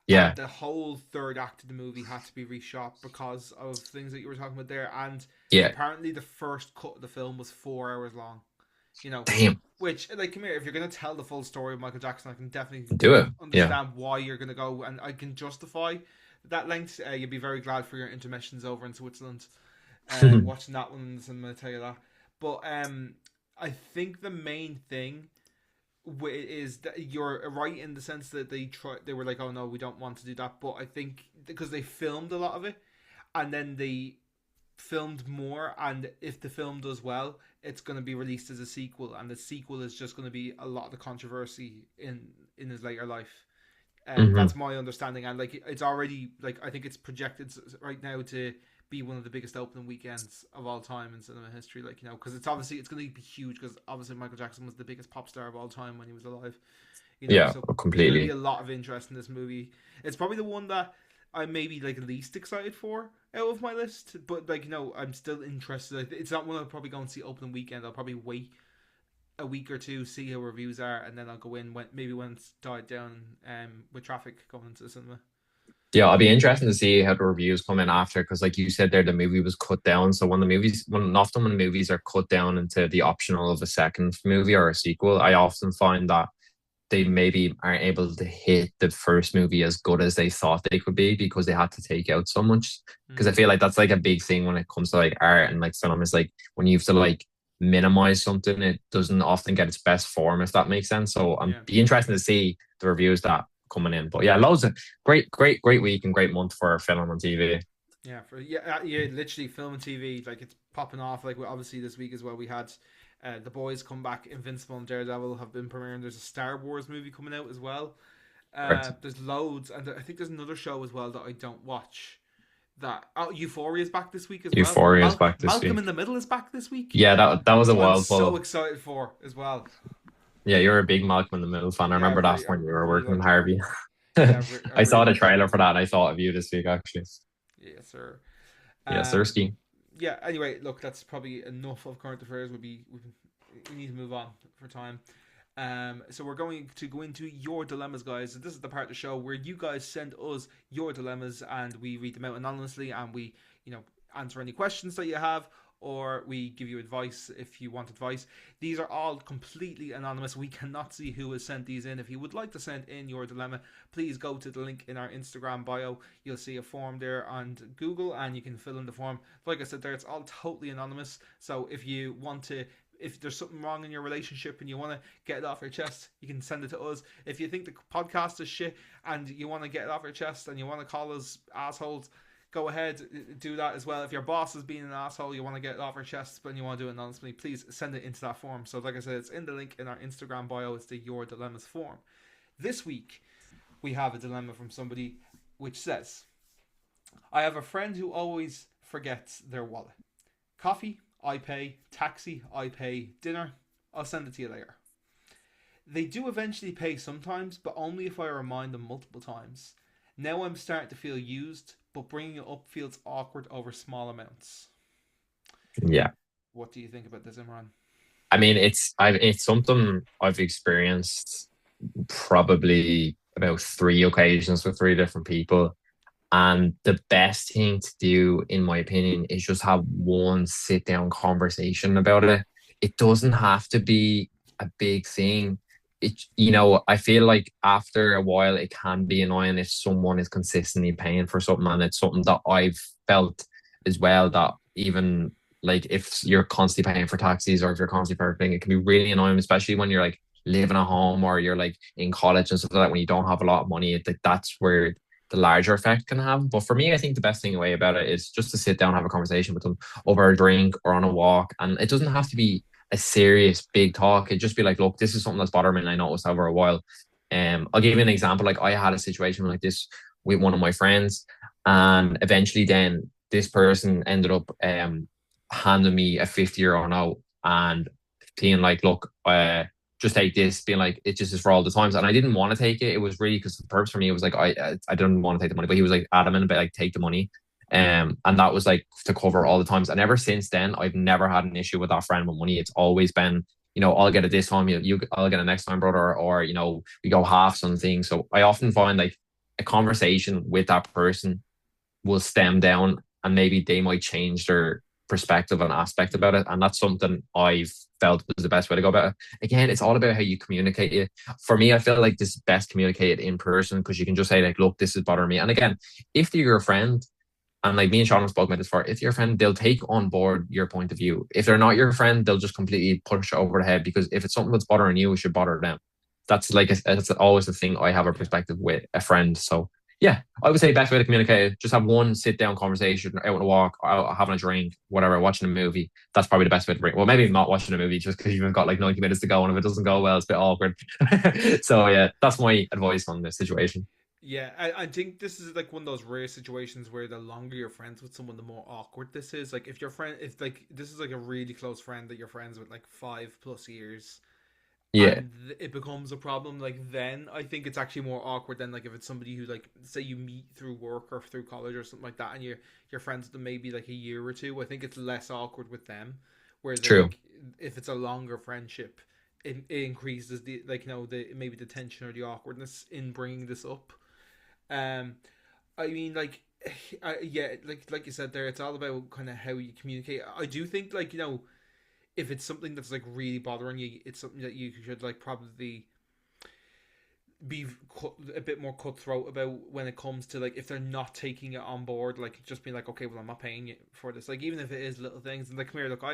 Speaker 1: and
Speaker 2: Yeah,
Speaker 1: the whole third act of the movie had to be reshot because of things that you were talking about there. And
Speaker 2: yeah.
Speaker 1: apparently, the first cut of the film was 4 hours long. You know,
Speaker 2: Damn,
Speaker 1: which like, come here, if you're gonna tell the full story of Michael Jackson, I can definitely
Speaker 2: do it. Yeah.
Speaker 1: understand why you're gonna go, and I can justify that length. You'd be very glad for your intermissions over in Switzerland, watching that one in the cinema. I tell you that. But I think the main thing is that you're right in the sense that they were like, oh no, we don't want to do that. But I think because they filmed a lot of it, and then they filmed more, and if the film does well, it's going to be released as a sequel, and the sequel is just going to be a lot of the controversy in his later life.
Speaker 2: Hmm.
Speaker 1: That's my understanding, and like it's already like I think it's projected right now to be one of the biggest opening weekends of all time in cinema history. Like, because it's going to be huge because obviously Michael Jackson was the biggest pop star of all time when he was alive.
Speaker 2: Yeah,
Speaker 1: So there's going to be
Speaker 2: completely.
Speaker 1: a lot of interest in this movie. It's probably the one that I'm maybe like least excited for out of my list, but like I'm still interested. It's not one I'll probably go and see opening weekend. I'll probably wait a week or two, see how reviews are, and then I'll go in when it's died down with traffic going into the cinema.
Speaker 2: Yeah, I'll be interested to see how the reviews come in after because, like you said there, the movie was cut down. So often when movies are cut down into the optional of a second movie or a sequel, I often find that they maybe aren't able to hit the first movie as good as they thought they could be because they had to take out so much. Because I
Speaker 1: Mm,
Speaker 2: feel like that's like a big thing when it comes to like art and like film is like when you have to like minimize something, it doesn't often get its best form, if that makes sense. So I'm
Speaker 1: yeah.
Speaker 2: be interesting to see the reviews that coming in. But yeah, loads of great week and great month for film and TV.
Speaker 1: Yeah, literally film and TV, like it's popping off. Like obviously this week as well, we had the boys come back. Invincible and Daredevil have been premiering. There's a Star Wars movie coming out as well.
Speaker 2: Correct.
Speaker 1: There's loads, and I think there's another show as well that I don't watch. That Euphoria is back this week as well.
Speaker 2: Euphoria is back this
Speaker 1: Malcolm in
Speaker 2: week.
Speaker 1: the Middle is back this week.
Speaker 2: Yeah, that was a
Speaker 1: Which I'm
Speaker 2: wild
Speaker 1: so
Speaker 2: follow.
Speaker 1: excited for as well.
Speaker 2: Yeah, you're a big Malcolm in the Middle fan. I
Speaker 1: Yeah,
Speaker 2: remember that
Speaker 1: I
Speaker 2: when you were
Speaker 1: really
Speaker 2: working in
Speaker 1: like that one.
Speaker 2: Harvey.
Speaker 1: Yeah, I
Speaker 2: I
Speaker 1: really
Speaker 2: saw the
Speaker 1: like that one.
Speaker 2: trailer for that and I thought of you this week actually.
Speaker 1: Yes, sir.
Speaker 2: Yeah,
Speaker 1: Um,
Speaker 2: Sirski.
Speaker 1: yeah. Anyway, look, that's probably enough of current affairs. We need to move on for time. So we're going to go into your dilemmas, guys. This is the part of the show where you guys send us your dilemmas and we read them out anonymously and we, answer any questions that you have or we give you advice if you want advice. These are all completely anonymous. We cannot see who has sent these in. If you would like to send in your dilemma, please go to the link in our Instagram bio. You'll see a form there on Google and you can fill in the form. Like I said there, it's all totally anonymous. So if you want to if there's something wrong in your relationship and you want to get it off your chest, you can send it to us. If you think the podcast is shit and you want to get it off your chest and you want to call us assholes, go ahead, do that as well. If your boss is being an asshole, you want to get it off your chest, but you want to do it anonymously, please send it into that form. So like I said, it's in the link in our Instagram bio. It's the Your Dilemmas form. This week, we have a dilemma from somebody which says, I have a friend who always forgets their wallet. Coffee, I pay. Taxi, I pay. Dinner, I'll send it to you later. They do eventually pay sometimes, but only if I remind them multiple times. Now I'm starting to feel used, but bringing it up feels awkward over small amounts.
Speaker 2: Yeah.
Speaker 1: What do you think about this, Imran?
Speaker 2: I mean, it's something I've experienced probably about 3 occasions with 3 different people. And the best thing to do, in my opinion, is just have one sit down conversation about it. It doesn't have to be a big thing. I feel like after a while, it can be annoying if someone is consistently paying for something. And it's something that I've felt as well, that even like if you're constantly paying for taxis or if you're constantly parking, it can be really annoying, especially when you're like living at home or you're like in college and stuff like that. When you don't have a lot of money, that's where the larger effect can have. But for me, I think the best thing away about it is just to sit down and have a conversation with them over a drink or on a walk. And it doesn't have to be a serious big talk. It just be like, look, this is something that's bothering me and I noticed over a while. I'll give you an example. Like I had a situation like this with one of my friends, and eventually then this person ended up handing me a €50 note and being like, look, just take this, being like, it just is for all the times. And I didn't want to take it. It was really because the purpose for me, it was like, I didn't want to take the money, but he was like adamant about like, take the money. And that was like to cover all the times. And ever since then, I've never had an issue with that friend with money. It's always been, I'll get it this time, I'll get it next time, brother, or, we go halves on things. So I often find like a conversation with that person will stem down and maybe they might change their perspective and aspect about it. And that's something I've felt was the best way to go about it. Again, it's all about how you communicate it. For me, I feel like this is best communicated in person because you can just say like, look, this is bothering me. And again, if you're a friend, and like me and Shaun have spoken about this before, if you're a friend, they'll take on board your point of view. If they're not your friend, they'll just completely push it over the head, because if it's something that's bothering you, it should bother them. That's always the thing. I have a perspective with a friend. So yeah, I would say best way to communicate it, just have one sit down conversation, out on a walk, out having a drink, whatever, watching a movie. That's probably the best way to bring. Well, maybe not watching a movie just because you've got like 90 minutes to go, and if it doesn't go well, it's a bit awkward. So yeah, that's my advice on this situation.
Speaker 1: Yeah, I think this is like one of those rare situations where the longer you're friends with someone, the more awkward this is. Like if your friend, if like this is like a really close friend that you're friends with like 5+ years,
Speaker 2: Yeah,
Speaker 1: and it becomes a problem, like then I think it's actually more awkward than like if it's somebody who like say you meet through work or through college or something like that, and you're friends with them maybe like a year or two. I think it's less awkward with them. Whereas
Speaker 2: true.
Speaker 1: like if it's a longer friendship, it increases the like the maybe the tension or the awkwardness in bringing this up. Um, I mean, like, yeah, like you said there, it's all about kind of how you communicate. I do think, like, if it's something that's like really bothering you, it's something that you should like probably be a bit more cutthroat about when it comes to like if they're not taking it on board, like just being like, okay, well, I'm not paying you for this. Like, even if it is little things, and like, come here, look,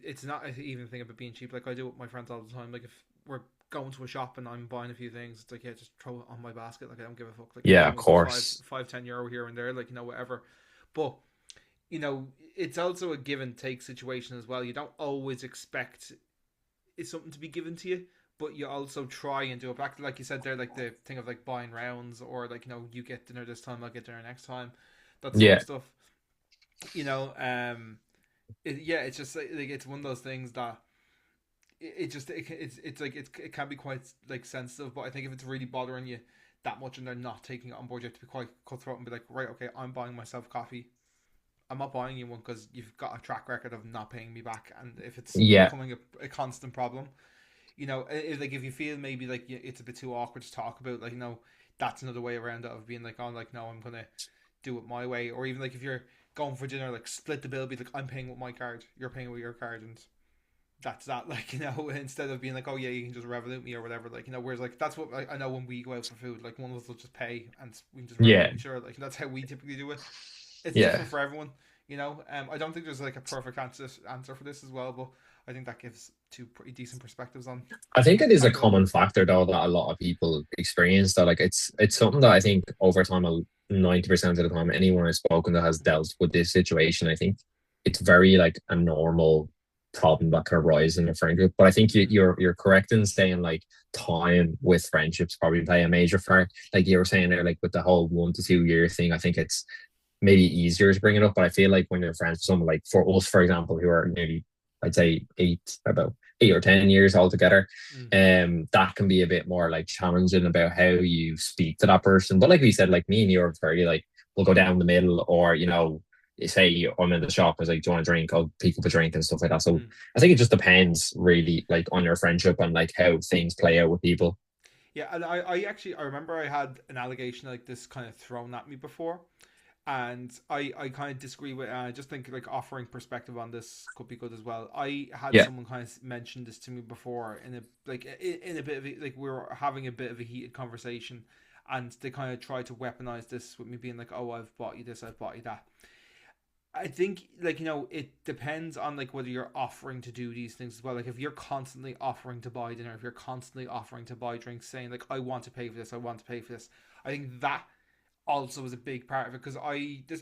Speaker 1: it's not even a thing about being cheap. Like, I do it with my friends all the time. Like, if we're going to a shop and I'm buying a few things, it's like, yeah, just throw it on my basket. Like, I don't give a fuck. Like,
Speaker 2: Yeah,
Speaker 1: even
Speaker 2: of
Speaker 1: if it's
Speaker 2: course.
Speaker 1: 10 euro here and there, like, whatever. But it's also a give and take situation as well. You don't always expect it's something to be given to you, but you also try and do it back. Like you said there, like the thing of like buying rounds, or like you get dinner this time, I'll get dinner next time, that sort of
Speaker 2: Yeah.
Speaker 1: stuff. You know, yeah, it's just like it's one of those things that it's like it can be quite like sensitive. But I think if it's really bothering you that much and they're not taking it on board, you have to be quite cutthroat and be like, right, okay, I'm buying myself coffee. I'm not buying you one because you've got a track record of not paying me back, and if it's
Speaker 2: Yeah.
Speaker 1: becoming a constant problem, if you feel maybe like it's a bit too awkward to talk about, like that's another way around it of being like, oh, like no, I'm gonna do it my way, or even like if you're going for dinner, like split the bill, be like, I'm paying with my card, you're paying with your card, and that's that. Like instead of being like, oh yeah, you can just Revolut me or whatever, like whereas like that's what I know when we go out for food, like one of us will just pay and we can just
Speaker 2: Yeah.
Speaker 1: Revolut each other, like that's how we typically do it. It's
Speaker 2: Yeah.
Speaker 1: different for everyone. I don't think there's like a perfect answer for this as well, but I think that gives two pretty decent perspectives on
Speaker 2: I think it is a
Speaker 1: tackling.
Speaker 2: common factor though that a lot of people experience that like it's something that I think over time 90% of the time anyone I've spoken to has dealt with this situation. I think it's very like a normal problem that can arise in a friendship. But I think you're correct in saying like time with friendships probably play a major part. Like you were saying there, like with the whole 1 to 2 year thing, I think it's maybe easier to bring it up. But I feel like when you're friends with someone like for us, for example, who are nearly I'd say about 8 or 10 years altogether.
Speaker 1: Mm.
Speaker 2: That can be a bit more like challenging about how you speak to that person. But like we said, like me and you are very like we'll go down the middle, or say I'm in the shop, I was like, do you want a drink? I'll pick up a drink and stuff like that. So
Speaker 1: Mm.
Speaker 2: I think it just depends really like on your friendship and like how things play out with people.
Speaker 1: Yeah, and I remember I had an allegation like this kind of thrown at me before, and I kind of disagree with. I just think like offering perspective on this could be good as well. I had
Speaker 2: Yeah.
Speaker 1: someone kind of mention this to me before in a in a bit of like we were having a bit of a heated conversation, and they kind of tried to weaponize this with me being like, "Oh, I've bought you this, I've bought you that." I think like it depends on like whether you're offering to do these things as well. Like if you're constantly offering to buy dinner, if you're constantly offering to buy drinks, saying like I want to pay for this, I want to pay for this. I think that also was a big part of it because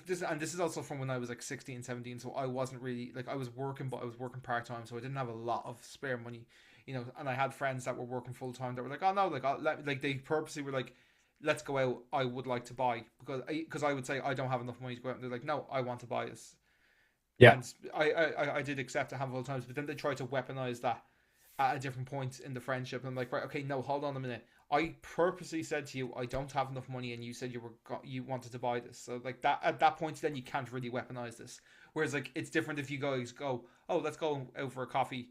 Speaker 1: this is also from when I was like 16, 17. So I wasn't really like I was working, but I was working part time, so I didn't have a lot of spare money, and I had friends that were working full time that were like, oh no, like like they purposely were like, let's go out, I would like to buy, because I would say I don't have enough money to go out, and they're like, no, I want to buy this.
Speaker 2: Yeah.
Speaker 1: And I did accept a handful of times, but then they tried to weaponize that at a different point in the friendship. And I'm like, right, okay, no, hold on a minute. I purposely said to you, I don't have enough money, and you said you wanted to buy this. So like that at that point, then you can't really weaponize this. Whereas like it's different if you guys go, oh, let's go out for a coffee,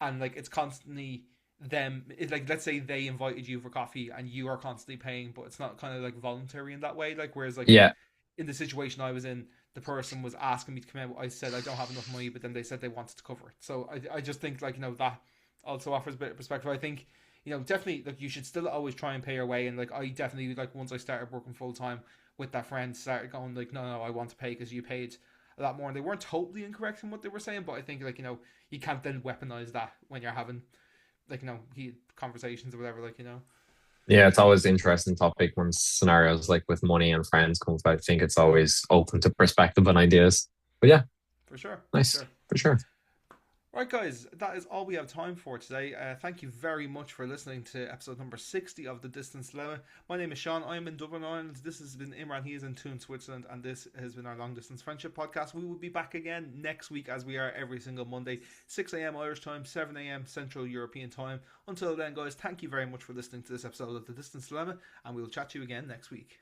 Speaker 1: and like it's constantly them. It's like let's say they invited you for coffee, and you are constantly paying, but it's not kind of like voluntary in that way. Like whereas like
Speaker 2: Yeah.
Speaker 1: in the situation I was in, the person was asking me to come out. I said I don't have enough money, but then they said they wanted to cover it. So I just think like that also offers a bit of perspective. I think definitely like you should still always try and pay your way. And like I definitely like once I started working full time with that friend, started going like no, I want to pay because you paid a lot more. And they weren't totally incorrect in what they were saying, but I think like you can't then weaponize that when you're having like heated conversations or whatever. Like
Speaker 2: Yeah, it's always an interesting topic when scenarios like with money and friends comes out. I think it's always open to perspective and ideas. But yeah,
Speaker 1: for sure, for
Speaker 2: nice
Speaker 1: sure.
Speaker 2: for sure.
Speaker 1: Right, guys, that is all we have time for today. Thank you very much for listening to episode number 60 of The Distance Dilemma. My name is Shaun. I'm in Dublin, Ireland. This has been Imran. He is in Thun, Switzerland. And this has been our Long Distance Friendship podcast. We will be back again next week, as we are every single Monday, 6 a.m. Irish time, 7 a.m. Central European time. Until then, guys, thank you very much for listening to this episode of The Distance Dilemma. And we will chat to you again next week.